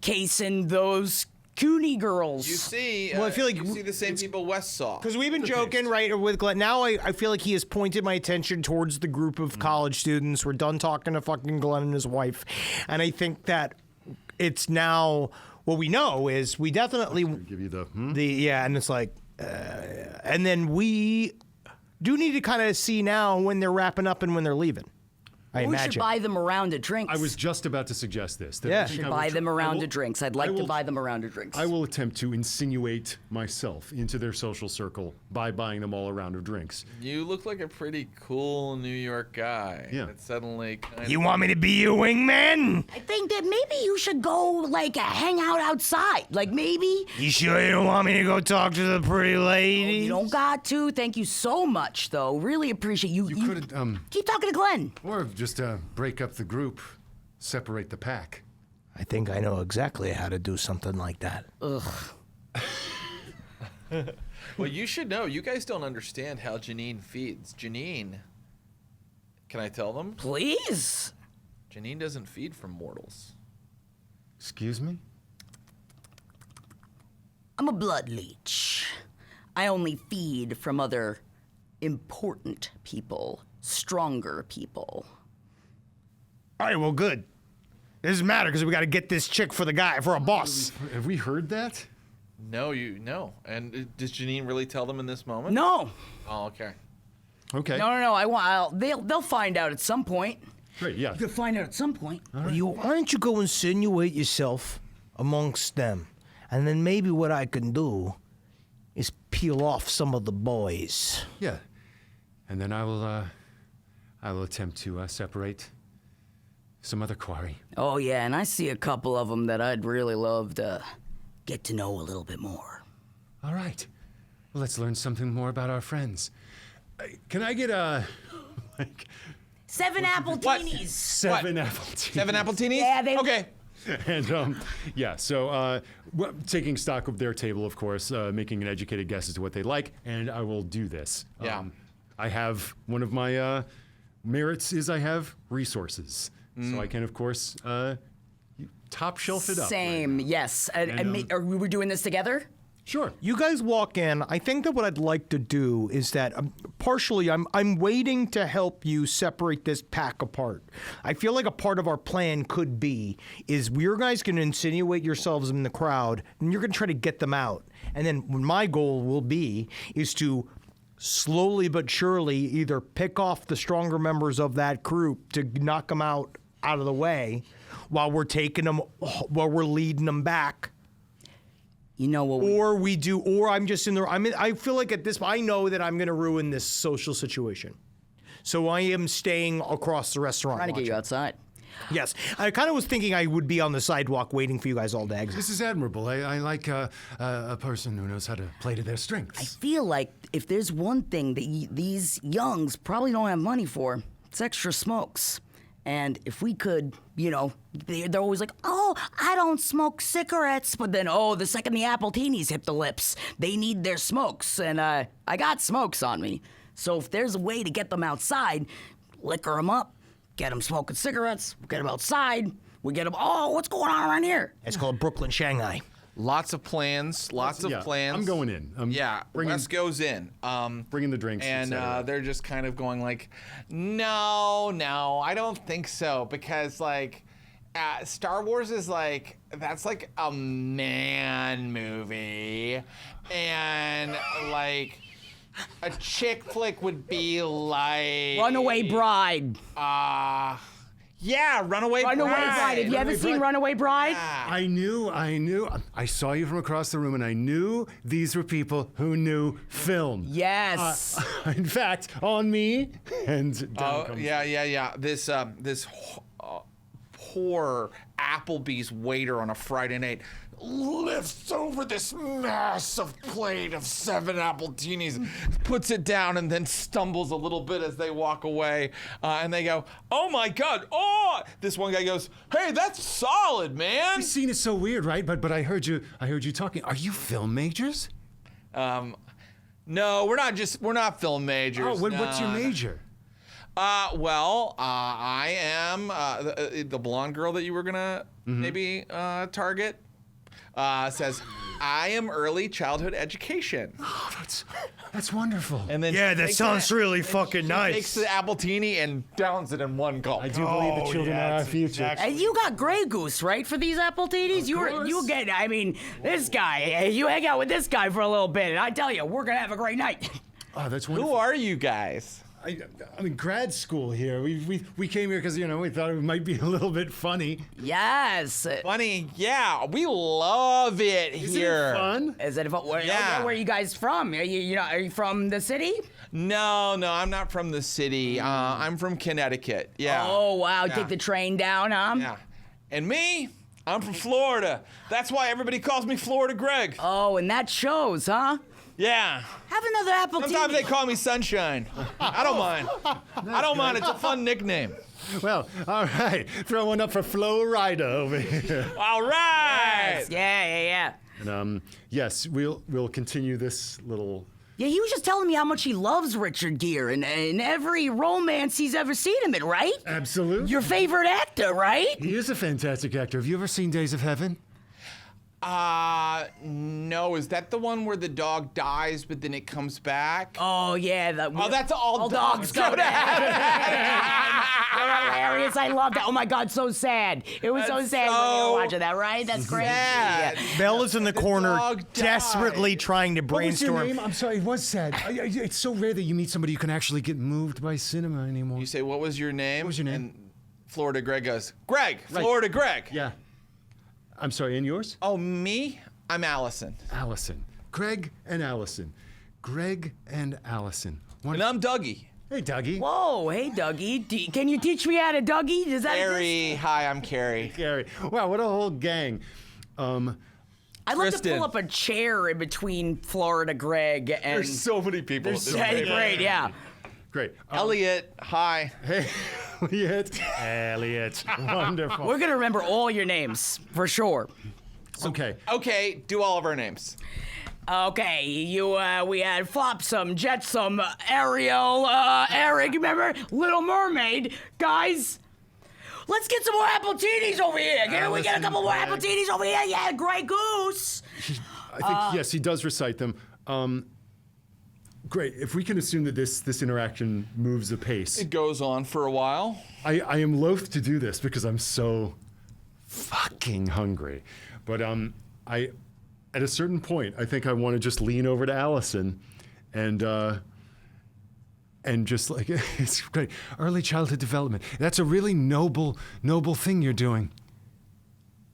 casing those CUNY girls. You see, Well, I feel like you see the same people Wes saw. Because we've been joking, right, with Glenn. Now I feel like he has pointed my attention towards the group of college students. We're done talking to fucking Glenn and his wife. And I think that it's now, what we know is we definitely... give you the... and it's like... and then we do need to kind of see now when they're wrapping up and when they're leaving. I We should imagine. buy them a round of drinks. I was just about to suggest this. that Yeah. I think should I will buy tr- them a I round will- of drinks. I'd like to buy them a round of drinks. I will attempt to insinuate myself into their social circle by buying them all a round of drinks. You look like a pretty cool New York guy. Yeah. It's suddenly kind You want me to be your wingman? I think that maybe you should go, like, hang out outside. Like, maybe. You sure you don't want me to go talk to the pretty lady? You don't got to. Thank you so much, though. Really appreciate you. You could keep talking to Glenn. or just break up the group, separate the pack. I think I know exactly how to do something like that. Well, you should know. You guys don't understand how Janine feeds. Janine, can I tell them? Please. Janine doesn't feed from mortals. Excuse me? I'm a blood leech. I only feed from other important people, stronger people. All right, well, good. It doesn't matter because we got to get this chick for a boss. Have we heard that? No. And does Janine really tell them in this moment? No. Oh, okay. Okay. No. They'll find out at some point. Great, yeah. They'll find out at some point. Why don't you go insinuate yourself amongst them? And then maybe what I can do is peel off some of the boys. Yeah. And then I will attempt to separate some other quarry. Oh yeah, and I see a couple of them that I'd really love to get to know a little bit more. All right. Well, let's learn something more about our friends. Can I get like 7 apple teenies. 7 apple tea? 7 apple teenies? Yeah, they- Okay. And yeah, so taking stock of their table, of course, making an educated guess as to what they like, and I will do this. Yeah. I have one of my merits is I have resources, so I can, of course, top shelf it up. Same, yes. Are we doing this together? Sure. You guys walk in. I think that what I'd like to do is that partially I'm waiting to help you separate this pack apart. I feel like a part of our plan could be is we're guys going to insinuate yourselves in the crowd and you're going to try to get them out. And then my goal will be is to slowly but surely either pick off the stronger members of that group to knock them out of the way while we're leading them back. You know what? Or I'm just in the. I feel like at this, I know that I'm going to ruin this social situation, so I am staying across the restaurant. Trying to get you watching. outside. Yes, I kind of was thinking I would be on the sidewalk waiting for you guys all to exit. This is admirable. I like a person who knows how to play to their I strengths. feel like if there's one thing that these youngs probably don't have money for, it's extra smokes. And if we could, they're always like, oh, I don't smoke cigarettes. But then, the second the apple teenies hit the lips, they need their smokes. And I got smokes on me. So if there's a way to get them outside, liquor them up, get them smoking cigarettes, get them outside, we get them, what's going on around here? It's called Brooklyn Shanghai. Lots of plans. Lots of Yeah, plans. I'm going in. Wes goes in. Bringing the drinks, and etc. they're just kind of going like, no, I don't think so, because like Star Wars is like, that's like a man movie, and like a chick flick would be like Runaway Bride. yeah, Runaway Runaway Bride. Have you ever seen Runaway Bride? I knew. I saw you from across the room, and I knew these were people who knew film. Yes. In fact, on me, and down comes. Yeah. This poor Applebee's waiter on a Friday night lifts over this massive plate of 7 apple teenies, puts it down, and then stumbles a little bit as they walk away. And they go, oh my God, this one guy goes, hey, that's solid, man. This scene is so weird, right? But I heard you talking. Are you film majors? No, we're not film majors. Oh, what's your major? I am the blonde girl that you were gonna maybe target. Says, I am early childhood education. Oh, that's wonderful. And then Yeah, she that takes sounds really fucking nice. Takes the apple teeny and downs it in one gulp. I do believe the children are our future. And you got Grey Goose, right, for these apple teenies? You get, this guy, you hang out with this guy for a little bit, and I tell you, we're gonna have a great night. Oh, that's Who wonderful. are you guys? I'm in grad school here. We came here because, we thought it might be a little bit funny. Yes. Funny, yeah, we love it Isn't here. it fun? Is it where, Yeah. where are you guys from? Are you from the city? No, I'm not from the city. I'm from Connecticut. Yeah. Oh wow, Yeah. take the train down, huh? Yeah. And me, I'm from Florida. That's why everybody calls me Florida Greg. Oh, and that shows, huh? Yeah. Have another apple Sometimes TV. they call me Sunshine. I don't mind. I don't mind. It's a fun nickname. Well, all right. Throw one up for Flo Rida over here. All right. Yeah. And yes, we'll continue this little. Yeah, he was just telling me how much he loves Richard Gere and every romance he's ever seen him in, right? Absolutely. Your favorite actor, right? He is a fantastic actor. Have you ever seen Days of Heaven? No. Is that the one where the dog dies, but then it comes back? Oh yeah, That's all dogs go go to heaven. They're hilarious. I love that. Oh my God, so sad. It was so That's sad when you so were watching that, right? That's crazy. sad. Yeah. Bella's in the corner, dog died. desperately trying to What was your brainstorm. name? I'm sorry, it was sad. It's so rare that you meet somebody who can actually get moved by cinema anymore. You say, what was your name? What was your name? And Florida Greg goes, Greg. Right. Florida Greg. Yeah. I'm sorry, and yours? Oh, me? I'm Allison. Allison. Greg and Allison. Greg and Allison. And I'm Dougie. Hey, Dougie. Whoa, hey Dougie, can you teach me how to Dougie? Does that? Carrie. Hi, I'm Carrie. Gary. Wow, what a whole gang. I'd love to Kristen. pull up a chair in between Florida Greg and. There's so many people. Hey, great, yeah. Great. Elliot. Hi. Hey, Elliot. Elliot. Wonderful. We're gonna remember all your names for sure. Okay. Okay, do all of our names. Okay, we had Flopsum, Jetsum, Ariel, Eric, remember? Little Mermaid. Guys, let's get some more Appletinis over here. Can we get a couple more Appletinis over here? Yeah, Grey Goose. I think, yes, he does recite them. Great. If we can assume that this interaction moves apace. It goes on for a while. I am loath to do this because I'm so fucking hungry. But at a certain point, I think I want to just lean over to Allison and just like, it's great. Early childhood development. That's a really noble thing you're doing.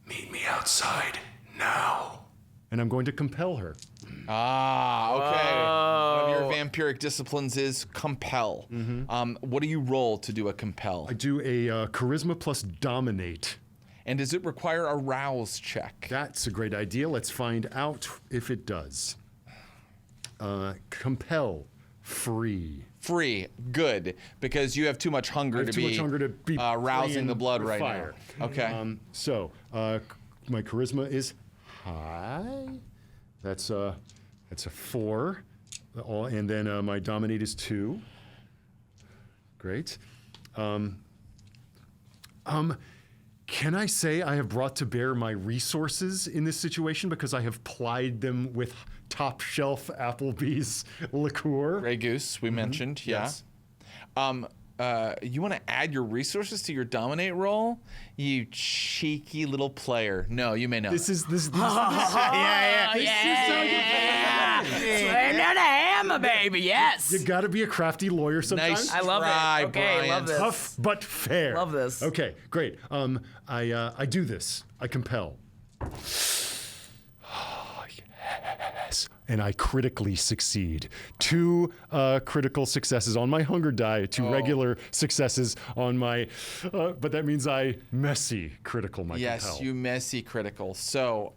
Meet me outside now. And I'm going to compel her. Okay. One of your vampiric disciplines is compel. What do you roll to do a compel? I do a charisma plus dominate. And does it require a rouse check? That's a great idea. Let's find out if it does. Compel. Free. Free. Good. Because you have too much hunger to be rousing the blood right fire. now. Okay. So, my charisma is high. That's a 4. And then my dominate is 2. Great. Can I say I have brought to bear my resources in this situation because I have plied them with top shelf Applebee's liqueur? Grey Goose, we mentioned. Yeah. Yes. You want to add your resources to your dominate roll? You cheeky little player. No, you may not. This is Yeah. Slam down a hammer, baby. Yes. You got to be a crafty lawyer sometimes. Nice I love try, it. Okay, Brian. love this. Tough but fair. Love this. Okay, great. I do this. I compel. Yes. And I critically succeed. 2 critical successes on my hunger die, 2 regular successes on my, but that means I messy critical my Yes, compel. you messy critical. So,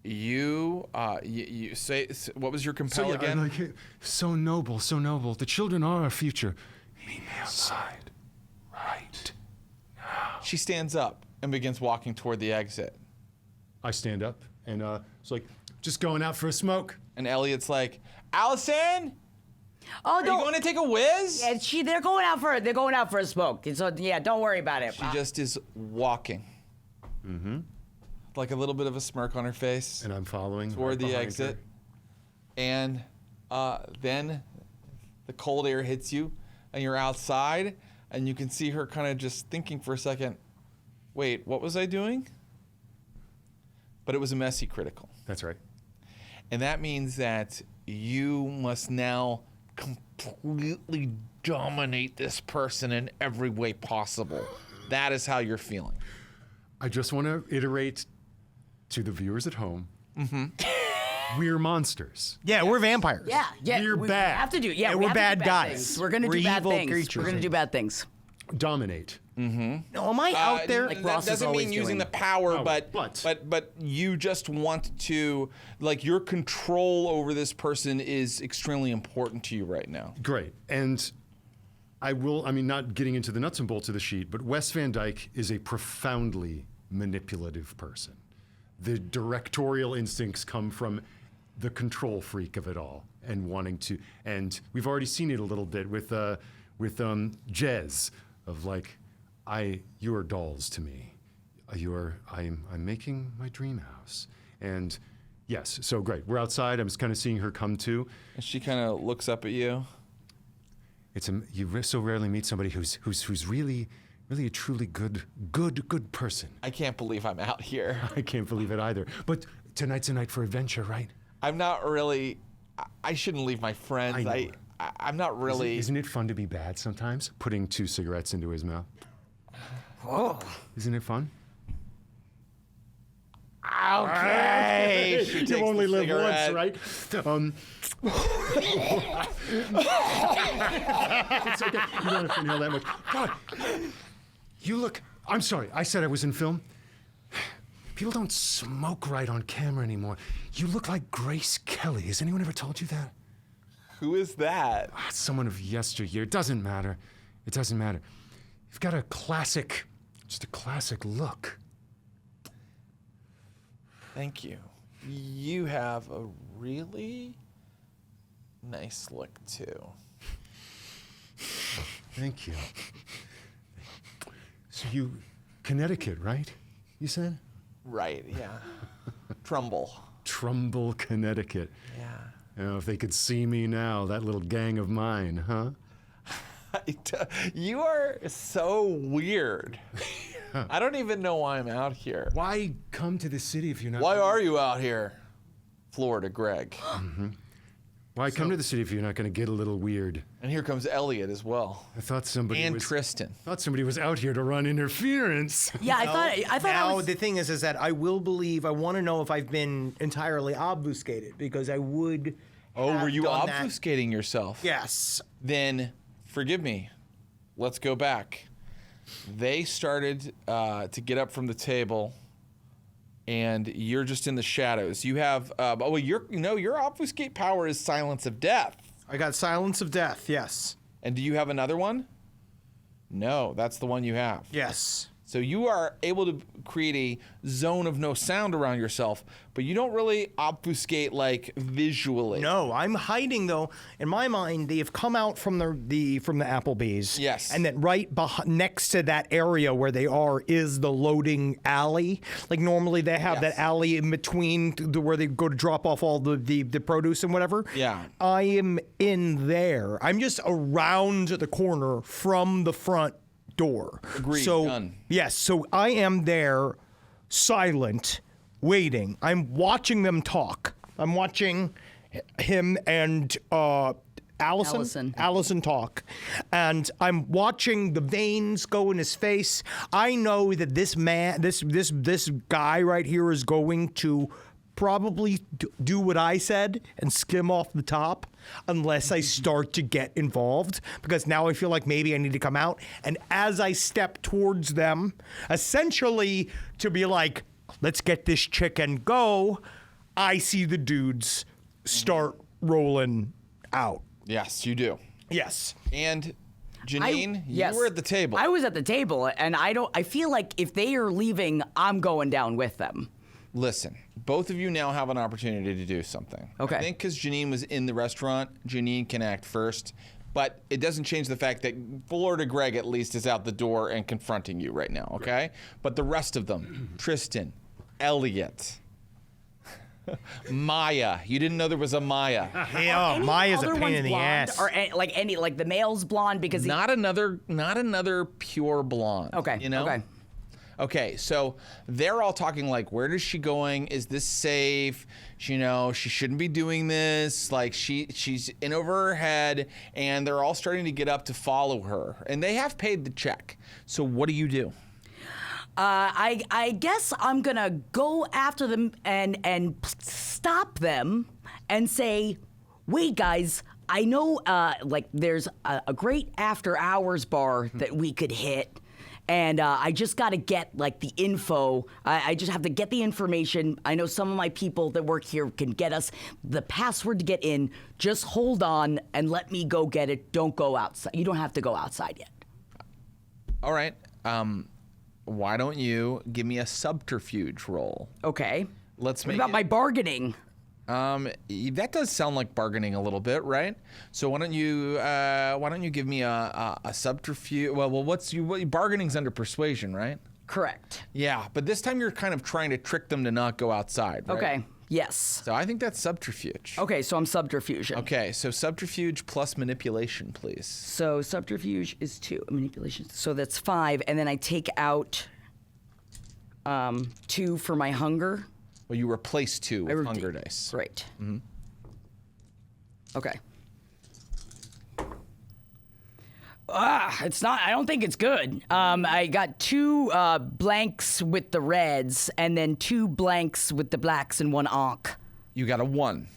you say, what was your compel again? I'm like, so noble, so noble. The children are our future. Meet me outside, right now. She stands up and begins walking toward the exit. I stand up and it's like, just going out for a smoke. And Elliot's like, Allison, Oh, are you going to take a whiz? Yeah, they're going out for a smoke. So yeah, don't worry about it. She just is walking. Like a little bit of a smirk on her face And I'm following toward right the behind exit. her. And then the cold air hits you and you're outside and you can see her kind of just thinking for a second, wait, what was I doing? But it was a messy critical. That's right. And that means that you must now completely dominate this person in every way possible. That is how you're feeling. I just want to iterate to the viewers at home. We're monsters. Yeah, we're vampires. Yeah, We're we bad. have to do. Yeah, And we we're have to bad do guys. things. We're gonna We're do bad evil things. creatures. We're gonna do bad things. Dominate. No, am I out there? Like that Ross is doesn't always mean using doing. the power, But- but you just want to, like, your control over this person is extremely important to you right now. Great. And I mean, not getting into the nuts and bolts of the sheet, but Wes Van Dyke is a profoundly manipulative person. The directorial instincts come from the control freak of it all and wanting to, and we've already seen it a little bit with Jez of like, you are dolls to me. I'm making my dream house. And yes, so great. We're outside. I'm just kind of seeing her come to. And she kind of looks up at you. You so rarely meet somebody who's really a truly good person. I can't believe I'm out here. I can't believe it either. But tonight's a night for adventure, right? I'm not really. I shouldn't leave my friends. I know. I'm not really. Isn't it fun to be bad sometimes? Putting 2 cigarettes into his mouth. Whoa. Isn't it fun? Okay. She takes You only the live cigarette. once, right? It's okay. You don't have to inhale that much. God, you look. I'm sorry. I said I was in film. People don't smoke right on camera anymore. You look like Grace Kelly. Has anyone ever told you that? Who is that? Someone of yesteryear. It doesn't matter. It doesn't matter. You've got just a classic look. Thank you. You have a really nice look too. Thank you. So Connecticut, right? You said? Right. Yeah. Trumbull. Trumbull, Connecticut. Yeah. Oh, if they could see me now, that little gang of mine, huh? You are so weird. I don't even know why I'm out here. Why come to the city if you're not... Why are you out here? Florida Greg. Why come to the city if you're not going to get a little weird? And here comes Elliot as well. I thought somebody And was... Tristan. thought somebody was out here to run interference. Yeah, I thought I Now was. the thing is that I want to know if I've been entirely obfuscated because I would. Oh, have were you done that. obfuscating yourself? Yes. Then forgive me. Let's go back. They started to get up from the table, and you're just in the shadows. You have your obfuscate power is silence of death. I got silence of death. Yes. And do you have another one? No, that's the one you have. Yes. So you are able to create a zone of no sound around yourself, but you don't really obfuscate like visually. No, I'm hiding though. In my mind, they have come out from the Applebees. Yes. And then right next to that area where they are is the loading alley. Like normally they have Yes. that alley in between where they go to drop off all the produce and whatever. Yeah. I am in there. I'm just around the corner from the front door. Agreed. So Done. yes, so I am there, silent, waiting. I'm watching them talk. I'm watching him and Allison talk, and I'm watching the veins go in his face. I know that this man, this guy right here is going to probably do what I said and skim off the top unless I start to get involved, because now I feel like maybe I need to come out. And as I step towards them, essentially to be like, let's get this chick and go, I see the dudes start rolling out. Yes, you do. Yes. And Janine, Yes. you were at the table. I was at the table, and I feel like if they are leaving, I'm going down with them. Listen, both of you now have an opportunity to do something. Okay. I think because Janine was in the restaurant, Janine can act first. But it doesn't change the fact that Florida Greg at least is out the door and confronting you right now, okay? Right. But the rest of them, Tristan, Elliot, Maya. You didn't know there was a Maya. Yeah, Any Maya's a other pain ones in the blonde? ass. Or like the male's blonde because he, Not another pure blonde. Okay, You know? okay. Okay, so they're all talking like, where is she going? Is this safe? She shouldn't be doing this. Like she's in over her head, and they're all starting to get up to follow her, and they have paid the check. So what do you do? I guess I'm gonna go after them and stop them and say, wait, guys. I know, there's a great after-hours bar that we could hit, and I just got to get, the info. I just have to get the information. I know some of my people that work here can get us the password to get in. Just hold on and let me go get it. Don't go outside. You don't have to go outside yet. All right. Why don't you give me a subterfuge roll? Okay. Let's What make about it- my bargaining? That does sound like bargaining a little bit, right? So why don't you give me a subterfuge? Well, bargaining's under persuasion, right? Correct. Yeah, but this time you're kind of trying to trick them to not go outside, right? Okay. Yes. So I think that's subterfuge. Okay, so I'm subterfusion. Okay, so subterfuge plus manipulation, please. So subterfuge is 2, manipulation. So that's 5, and then I take out 2 for my hunger. Well, you replace 2 with hunger dice. Great. Mm-hmm. Okay. It's not. I don't think it's good. I got 2 blanks with the reds, and then 2 blanks with the blacks, and 1 onk. You got a 1.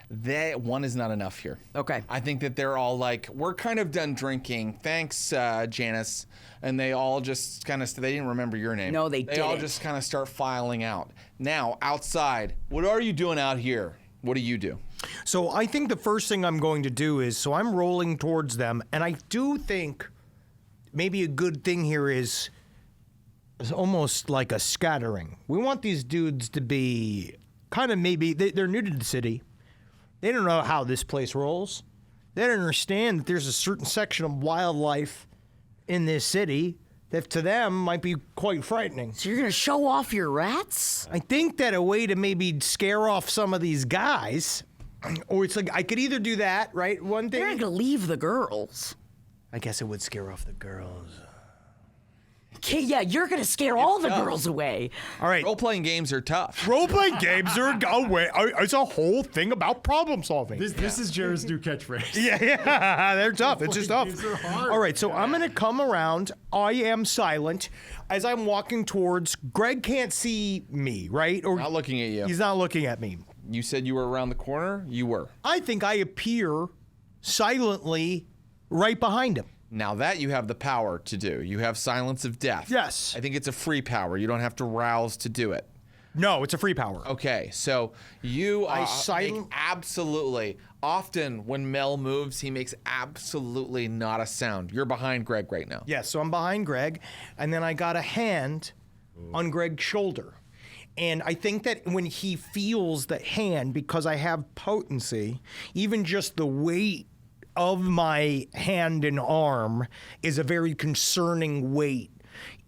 That 1 is not enough here. Okay. I think that they're all like, we're kind of done drinking. Thanks, Janice. And they all just kind of, they didn't remember your name. No, they They all didn't. just kind of start filing out. Now, outside, what are you doing out here? What do you do? So I think the first thing I'm going to do is, so I'm rolling towards them, and I do think maybe a good thing here is almost like a scattering. We want these dudes to be kind of they're new to the city. They don't know how this place rolls. They don't understand that there's a certain section of wildlife in this city that to them might be quite frightening. So you're gonna show off your rats? I think that a way to maybe scare off some of these guys, or it's like I could either do that, right? One They're not thing. gonna leave the girls. I guess it would scare off the girls. Okay, yeah, you're gonna scare all the girls away. All right. Role-playing games are tough. Role-playing games are a way. It's a whole thing about problem solving. This is Jared's new catchphrase. Yeah, they're tough. It's just tough. Games are hard. All right, so I'm gonna come around. I am silent as I'm walking towards. Greg can't see me, right? Or Not looking at you. he's not looking at me. You said you were around the corner? You were. I think I appear silently right behind him. Now that you have the power to do. You have silence of death. Yes. I think it's a free power. You don't have to rouse to do it. No, it's a free power. Okay, so you silent- make absolutely. Often when Mel moves, he makes absolutely not a sound. You're behind Greg right now. Yes, so I'm behind Greg, and then I got a hand on Greg's shoulder. And I think that when he feels the hand, because I have potency, even just the weight of my hand and arm is a very concerning weight,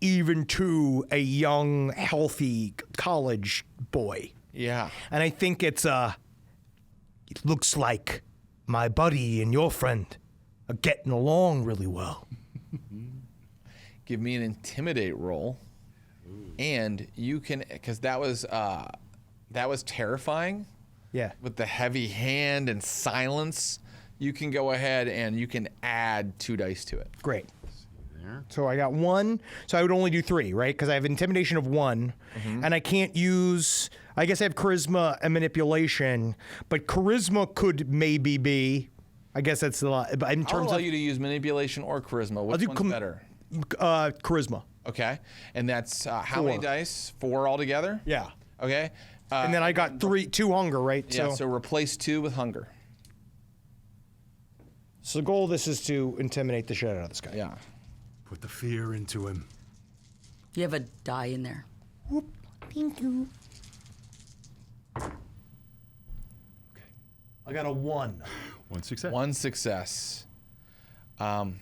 even to a young, healthy college boy. Yeah. And I think it looks like my buddy and your friend are getting along really well. Give me an intimidate roll. And you can, because that was terrifying Yeah. with the heavy hand and silence. You can go ahead and you can add 2 dice to it. Great. So I got 1. So I would only do 3, right? Because I have intimidation of 1, and I can't use. I guess I have charisma and manipulation, but charisma could maybe be. I guess that's a lot. But in I'll terms allow of you to use manipulation or charisma. Which one's better? Charisma. Okay. And that's how many 4. dice? 4 altogether? Yeah. Okay. And then I got 2 hunger, right? Yeah, so replace 2 with hunger. So the goal of this is to intimidate the shit out of this guy. Yeah. Put the fear into him. You have a die in there. Thank you. I got a 1. 1 success. 1 success. You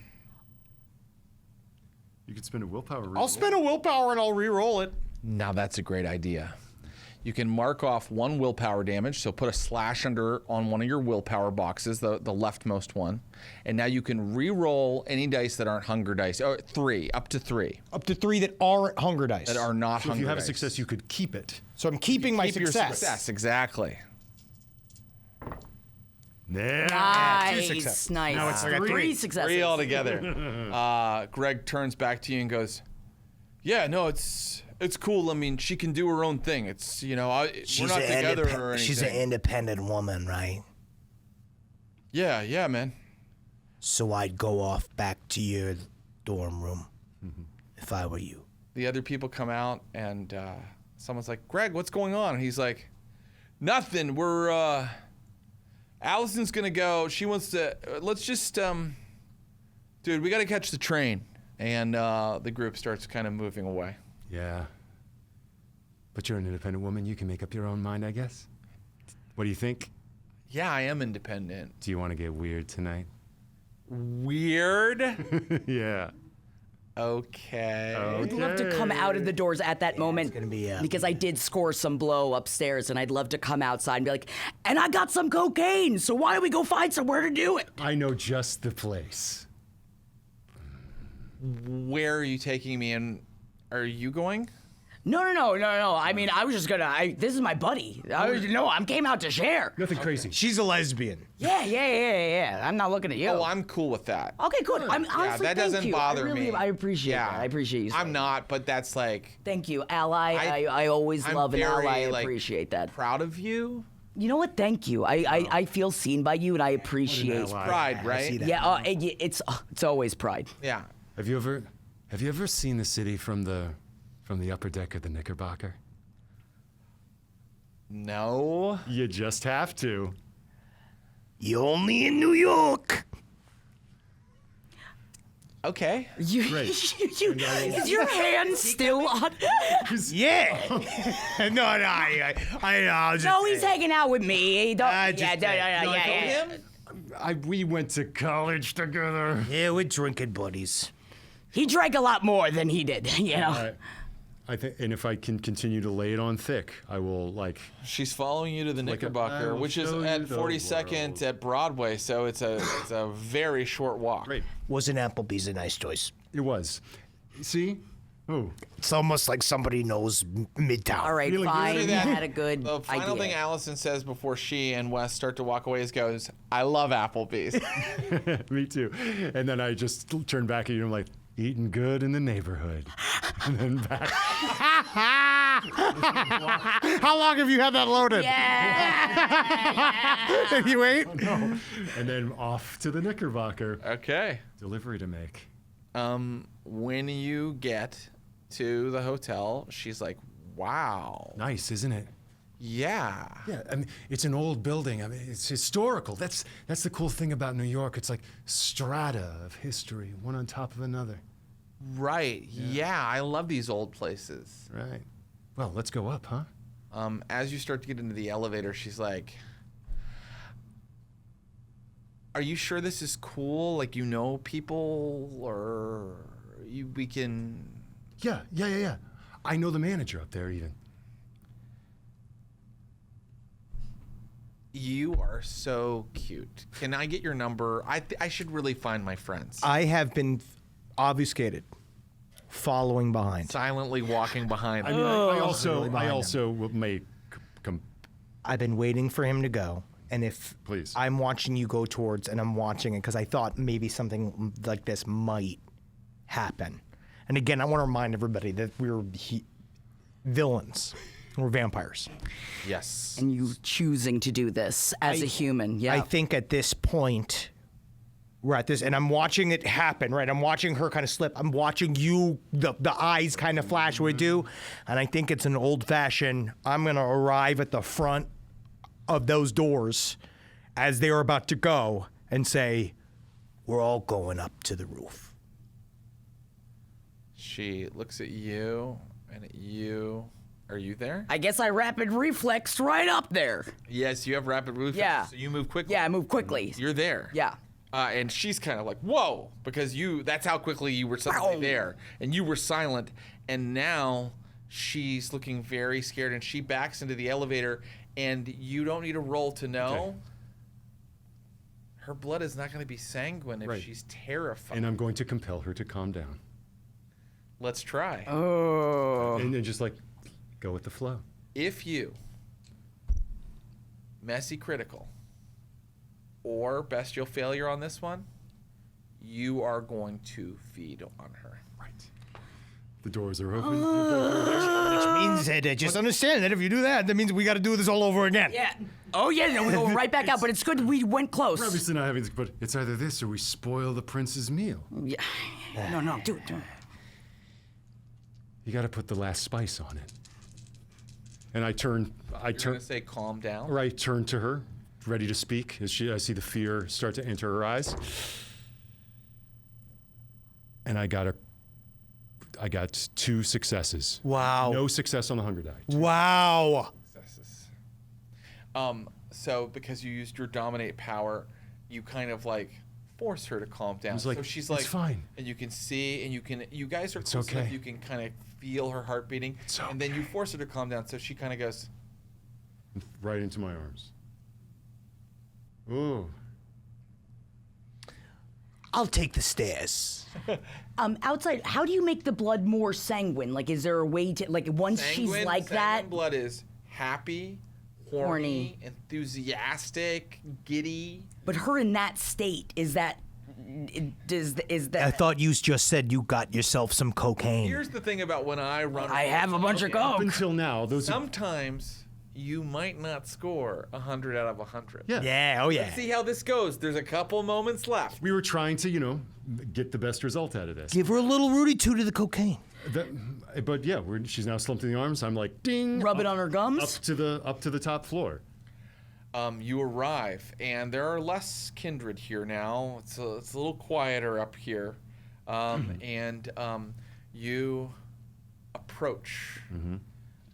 could spend a willpower. I'll spend a willpower and I'll re-roll it. Now that's a great idea. You can mark off 1 willpower damage, so put a slash under on one of your willpower boxes, the leftmost one. And now you can re-roll any dice that aren't hunger dice. Oh, 3, up to 3. Up to 3 that aren't hunger dice. That are not So if hunger you have dice. a success, you could keep it. So I'm keeping my Keep your success. success, exactly. Nice, success. nice. Now it's I got 3 successes. 3 altogether. Greg turns back to you and goes, "Yeah, no, it's cool. I mean, she can do her own thing. It's, we're not together or anything." She's an independent woman, right? Yeah, man. So I'd go off back to your dorm room if I were you. The other people come out and someone's like, "Greg, what's going on?" And he's like, "Nothing. We're Allison's gonna go. She wants to. Let's just dude, we got to catch the train." And the group starts kind of moving away. Yeah. But you're an independent woman. You can make up your own mind, I guess. What do you think? Yeah, I am independent. Do you want to get weird tonight? Weird. Yeah. Okay. I'd love to come out of the doors at that moment gonna be, because I did score some blow upstairs, and I'd love to come outside and be like, "And I got some cocaine, so why don't we go find somewhere to do it?" I know just the place. Where are you taking me? And are you going? No. I mean, I was just gonna. This is my buddy. I came out to share. Nothing crazy. She's a lesbian. Yeah. I'm not looking at you. Oh, I'm cool with that. Okay, good. I'm honestly, that thank doesn't you. bother I really, me. I appreciate that. I appreciate you. I'm saying not, but that's like. Thank you, ally. I always I'm love an very, ally. I like, appreciate that. Proud of you. You know what? Thank you. I feel seen by you, and I appreciate. ally. Pride, right? see that. Yeah, it's always pride. Yeah. Have you ever seen the city from the upper deck of the Knickerbocker? No. You just have to. You only in New York. Okay. Is your hand still on? Yeah. no, I was just No, he's saying. hanging out with me. He don't, I just- yeah. We went to college together. Yeah, we're drinking buddies. He drank a lot more than he did, you know. I think, and if I can continue to lay it on thick, I will like. She's following you to the I Knickerbocker, will which is show at you the 42nd world. at Broadway, so it's a very short walk. Great. Wasn't Applebee's a nice choice? It was. See? Oh. It's almost like somebody knows Midtown. All right, fine. Do You that. had a good The final idea. thing Allison says before she and Wes start to walk away is goes, "I love Applebee's." Me too. And then I just turn back at you and I'm like, eating good in the neighborhood. And then back. How long have you had that loaded? Yeah. You ate? And then off to the Knickerbocker. Okay. Delivery to make. When you get to the hotel, she's like, "Wow, Nice, isn't it? yeah." Yeah, I mean, it's an old building. I mean, it's historical. That's the cool thing about New York. It's like strata of history, one on top of another. Right. Yeah, I love these old places. Right. Well, let's go up, huh? As you start to get into the elevator, she's like, "Are you sure this is cool? Like, you know people, or we can?" Yeah. I know the manager up there even. You are so cute. Can I get your number? I should really find my friends. I have been obfuscated, following behind. Silently walking behind. I mean, I also really behind may come. I've been waiting for him to go, and if Please. I'm watching you go towards, and I'm watching it because I thought maybe something like this might happen. And again, I want to remind everybody that we're villains. We're vampires. Yes. And you choosing to do this as a human. Yeah. I think at this point, we're at this, and I'm watching it happen, right? I'm watching her kind of slip. I'm watching you, the eyes kind of flash what we do. And I think it's an old fashioned, I'm going to arrive at the front of those doors as they are about to go and say, We're all going up to the roof. She looks at you and at you. Are you there? I guess I rapid reflexed right up there. Yes, you have rapid reflex. Yeah. So you move quickly. Yeah, I move quickly. You're there. Yeah. And she's kind of like, "Whoa," because that's how quickly you were suddenly there. And you were silent. And now she's looking very scared, and she backs into the elevator, and you don't need a roll to know. Okay. Her blood is not going to be sanguine if Right. she's terrified. And I'm going to compel her to calm down. Let's try. And just like go with the flow. If you messy critical or bestial failure on this one, you are going to feed on her. Right. The doors are open. Which means that just understand that if you do that, that means we got to do this all over again. Yeah. Oh yeah, no, we go right back out. But it's good we went close. We're obviously not having this, but it's either this or we spoil the prince's meal. Yeah. No, do it. You got to put the last spice on it. And I turn You're going to say calm down. or I turn to her, ready to speak. As I see the fear start to enter her eyes. And I got 2 successes. Wow. No success on the hunger die. Wow. Successes. So because you used your dominate power, you kind of like force her to calm down. It's like, so she's "It's like, fine." and you can see, and you guys are close okay. enough, you can kind of feel her heart beating, It's and then you force her to calm down. So she kind of goes, Right into my arms. Ooh. I'll take the stairs. Outside, how do you make the blood more sanguine? Like, is there a way to, like, once she's like that? sanguine blood is happy, horny, enthusiastic, giddy. But her in that state, is that? I thought you just said you got yourself some cocaine. Here's the thing about when I run. I have a bunch of Up coke. until now, those are, Sometimes you might not score 100 out of 100. yeah. Yeah, oh yeah. Let's see how this goes. There's a couple moments left. We were trying to, get the best result out of this. Give her a little Rudy Too to the cocaine. But yeah, she's now slumped in the arms. I'm like, ding. Rub it up- on her gums? Up to the top floor. You arrive, and there are less kindred here now. It's a little quieter up here, and you approach.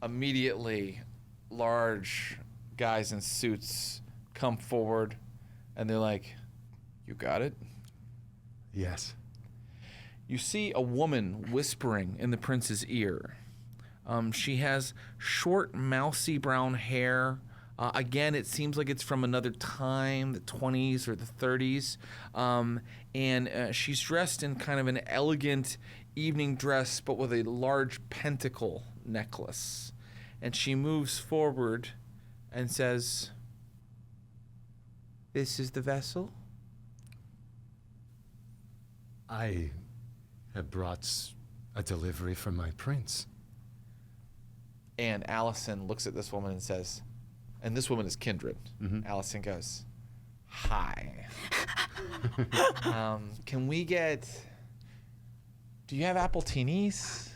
Immediately, large guys in suits come forward, and they're like, "You got it?" Yes. You see a woman whispering in the prince's ear. She has short, mousy brown hair. Again, it seems like it's from another time, the 20s or the 30s. And she's dressed in kind of an elegant evening dress, but with a large pentacle necklace. And she moves forward and says, "This is the vessel?" I have brought a delivery from my prince. And Allison looks at this woman and says, and this woman is kindred. Allison goes, "Hi. Can we get, do you have appletinis?"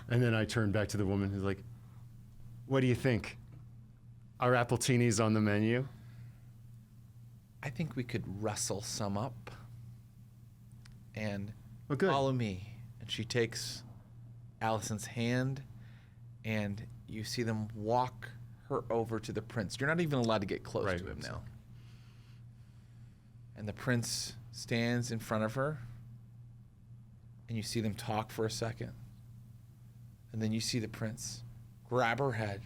And then I turn back to the woman who's like, "What do you think? Are appletinis on the menu?" I think we could rustle some up. And Oh, good. follow me. And she takes Allison's hand, and you see them walk her over to the prince. You're not even allowed to get close Right, to him so- now. And the prince stands in front of her, and you see them talk for a second. And then you see the prince grab her head,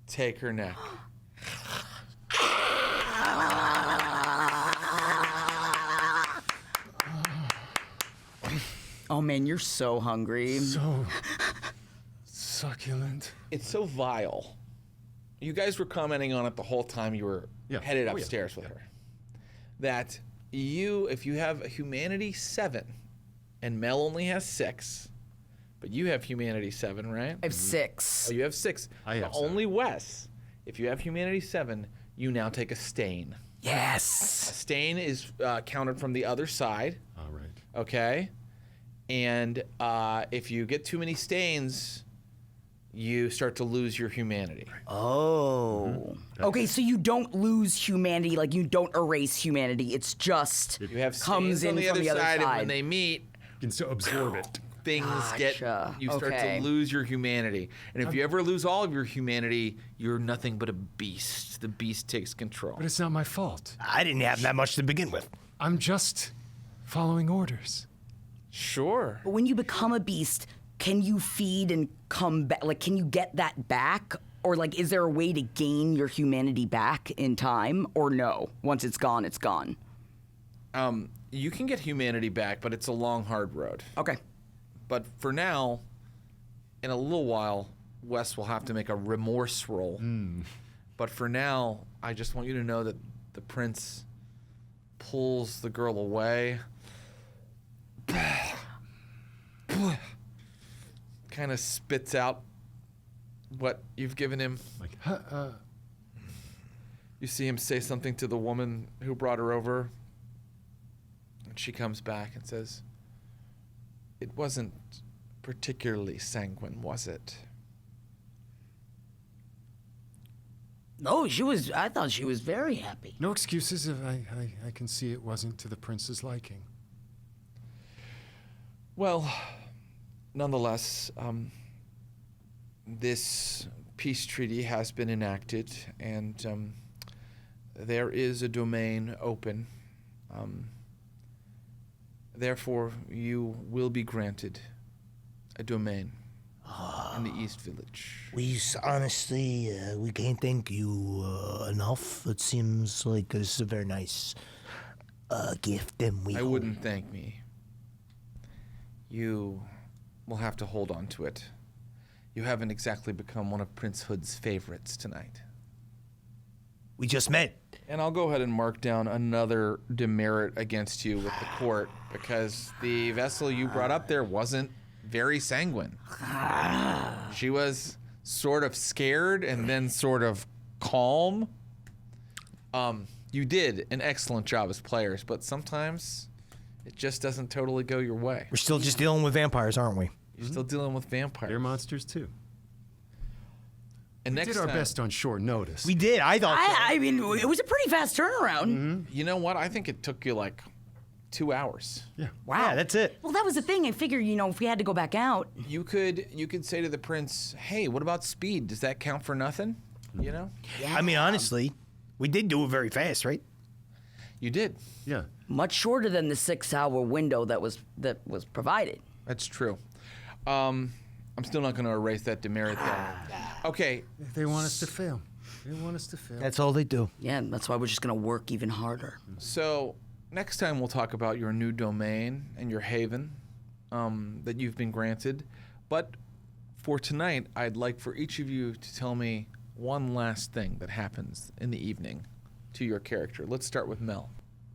take her neck. Oh man, you're so hungry. So succulent. It's so vile. You guys were commenting on it the whole time you were Yeah. headed Oh, yeah. upstairs with her. That if you have a humanity 7, and Mel only has 6, but you have humanity 7, right? I have 6. Oh, you have 6. I have But only Wes. If you have humanity 7, you now take a stain. A Yes. stain is counted from the other side, All right. okay? And if you get too many stains, you start to lose your humanity. Oh. Okay, so you don't lose humanity, like you don't erase humanity. It's just You have comes stains in on the from other the other side, and side. when they meet, You can still absorb it. things Gotcha. you start Okay. to lose your humanity. And if you ever lose all of your humanity, you're nothing but a beast. The beast takes control. But it's not my fault. I didn't have that much to begin with. I'm just following orders. Sure. But when you become a beast, can you feed and come back? Like, can you get that back? Or, like, is there a way to gain your humanity back in time? Or no? Once it's gone, it's gone. You can get humanity back, but it's a long, hard road. Okay. But for now, in a little while, Wes will have to make a remorse roll. But for now, I just want you to know that the prince pulls the girl away. Kind of spits out what you've given him. Like, You see him say something to the woman who brought her over. And she comes back and says, "It wasn't particularly sanguine, was it?" No, I thought she was very happy. no excuses if I can see it wasn't to the prince's liking. Well, nonetheless, this peace treaty has been enacted, and there is a domain open. Therefore, you will be granted a domain in the East Village. Honestly, we can't thank you enough. It seems like this is a very nice gift, and we I wouldn't thank me. You will have to hold on to it. You haven't exactly become one of Prince Hood's favorites tonight. We just met. And I'll go ahead and mark down another demerit against you with the court, because the vessel you brought up there wasn't very sanguine. She was sort of scared and then sort of calm. You did an excellent job as players, but sometimes it just doesn't totally go your way. We're still just dealing with vampires, aren't we? You're still dealing with vampires. They're monsters too. And We next did our time, best on short notice. We did. I thought so. I mean, it was a pretty fast turnaround. you know what? I think it took you like 2 hours. Wow, that's it. Well, that was the thing. I figured, if we had to go back out. You could say to the prince, "Hey, what about speed? Does that count for nothing?" You know? I mean, honestly, we did do it very fast, right? You did. Yeah. Much shorter than the 6-hour window that was provided. That's true. I'm still not going to erase that demerit there. Okay. They want us to fail. They want us to fail. That's all they do. Yeah, that's why we're just gonna work even harder. So next time we'll talk about your new domain and your haven that you've been granted. But for tonight, I'd like for each of you to tell me one last thing that happens in the evening to your character. Let's start with Mel.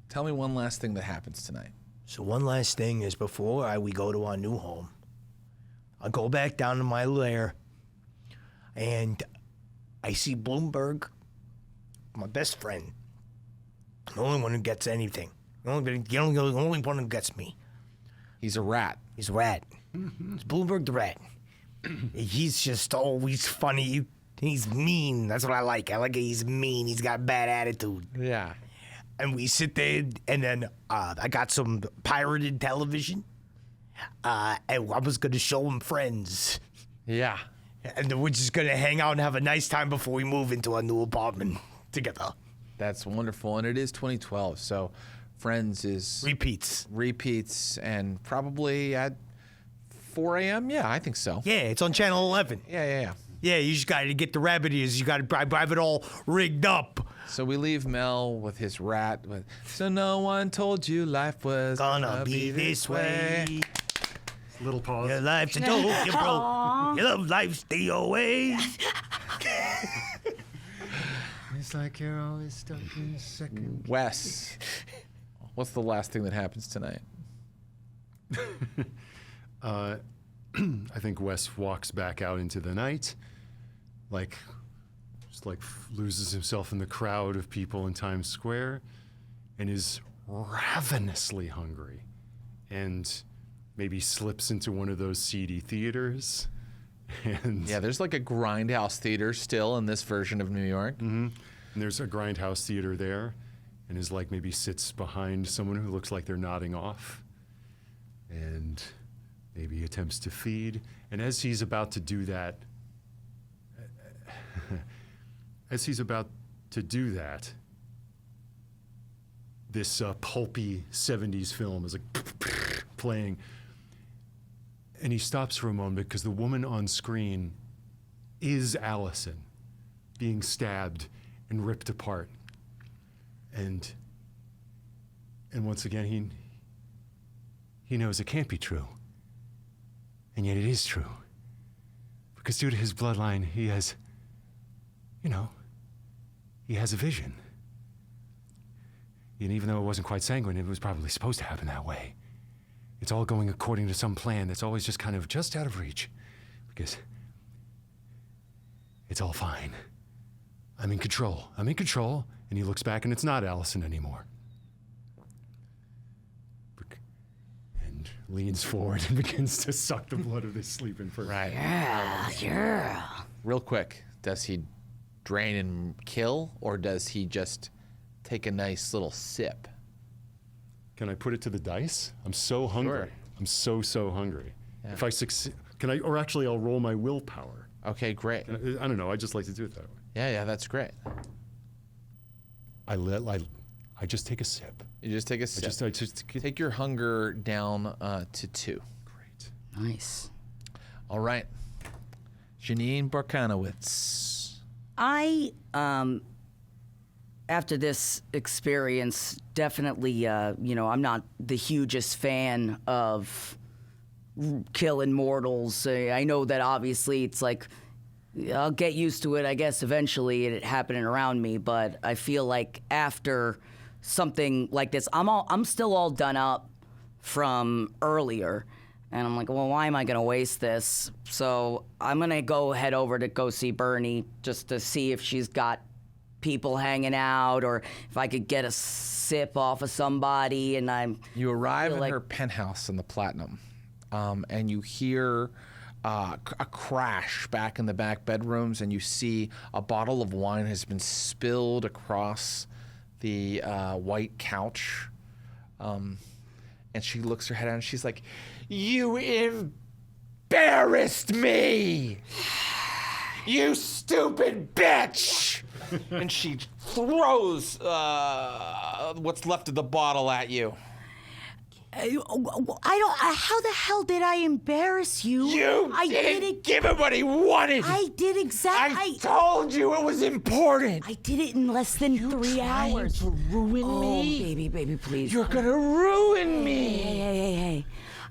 Tell me one last thing that happens tonight. So one last thing is before we go to our new home, I'll go back down to my lair, and I see Bloomberg, my best friend, the only one who gets anything. The only one who gets me. He's a rat. He's a rat. It's Bloomberg the rat. He's just always funny. He's mean. That's what I like. I like it. He's mean. He's got bad attitude. Yeah. And we sit there, and then I got some pirated television. And I was going to show him Friends. Yeah. And then we're just going to hang out and have a nice time before we move into our new apartment together. That's wonderful. And it is 2012, so Friends is repeats and probably at 4 a.m.? Yeah, I think so. Yeah, it's on Channel 11. Yeah. Yeah, you just got to get the rabbit ears. You got to have it all rigged up. So we leave Mel with his rat. So no one told you life was Gonna be this way. Little pause. Your life's a joke, you broke. Your love life's stay away. It's like you're always stuck in second. Wes, what's the last thing that happens tonight? I think Wes walks back out into the night, loses himself in the crowd of people in Times Square, and is ravenously hungry, and maybe slips into one of those seedy theaters. And Yeah, there's like a grindhouse theater still in this version of New York. and there's a grindhouse theater there, and is maybe sits behind someone who looks like they're nodding off, and maybe attempts to feed. And as he's about to do that, this pulpy 70s film is playing. And he stops for a moment because the woman on screen is Allison being stabbed and ripped apart. And once again, he knows it can't be true. And yet it is true. Because due to his bloodline, he has, he has a vision. And even though it wasn't quite sanguine, it was probably supposed to happen that way. It's all going according to some plan that's always just kind of just out of reach. Because it's all fine. I'm in control. And he looks back and it's not Allison anymore. And leans forward and begins to suck the blood of this sleeping person. Right. Yeah. Real quick, does he drain and kill, or does he just take a nice little sip? Can I put it to the dice? I'm so hungry. Sure. I'm so hungry. Yeah. If I succeed, or actually I'll roll my willpower. Okay, great. I don't know, I just like to do it that way. Yeah, that's great. I just take a sip. You just take a sip. I just Take your hunger down to 2. Great. Nice. All right. Janine Barkanowitz. I, after this experience, definitely, I'm not the hugest fan of killing mortals. I know that obviously it's like, I'll get used to it, I guess, eventually, it happening around me, but I feel like after something like this, I'm still all done up from earlier. And I'm like, well, why am I going to waste this? So I'm going to head over to go see Bernie just to see if she's got people hanging out or if I could get a sip off of somebody. And You arrive in her penthouse in the Platinum, and you hear a crash back in the back bedrooms, and you see a bottle of wine has been spilled across the white couch. And she looks her head out and she's like, "You embarrassed me! You stupid bitch!" And she throws what's left of the bottle at you. I don't. How the hell did I embarrass you? I didn't give him what he wanted. I did exactly. I told you it was important. I did it in less than 3 hours. To ruin oh, me. baby, please. You're gonna ruin me. Hey.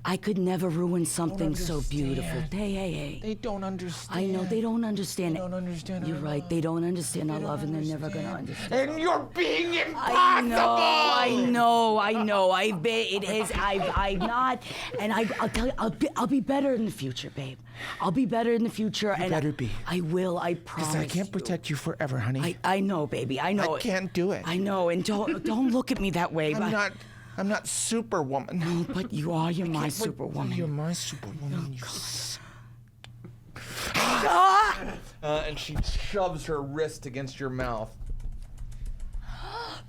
I could never ruin something so beautiful. Hey. They don't understand. I know they don't understand. They don't understand. You're right. They don't understand our love, and they're never gonna understand. And you're being impossible. I know. I've been. It is. I've not. And I'll tell you. I'll be better in the future, babe. I'll be better in the future. You better be. I will. I promise. Because I can't protect you forever, honey. I know, baby. I know. I can't do it. I know. And don't look at me that way. I'm not Superwoman. No, but you are. You're my Superwoman. You're my Superwoman. And she shoves her wrist against your mouth.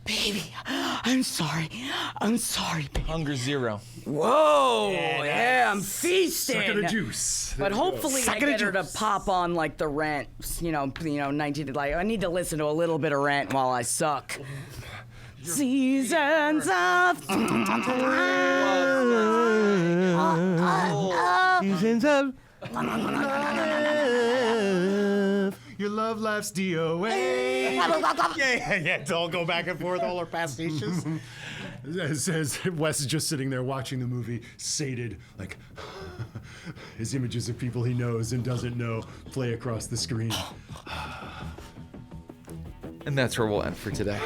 Baby, I'm sorry. Baby. Hunger 0. Whoa! Yeah, I'm feasting. Suck of the juice. But hopefully I get her to pop on like the Rent. 19. Like I need to listen to a little bit of Rent while I suck. Seasons of Seasons of Your love life's DOA. yeah. Don't go back and forth all our pastiches. As Wes is just sitting there watching the movie, sated, like his images of people he knows and doesn't know play across the screen. And that's where we'll end for today.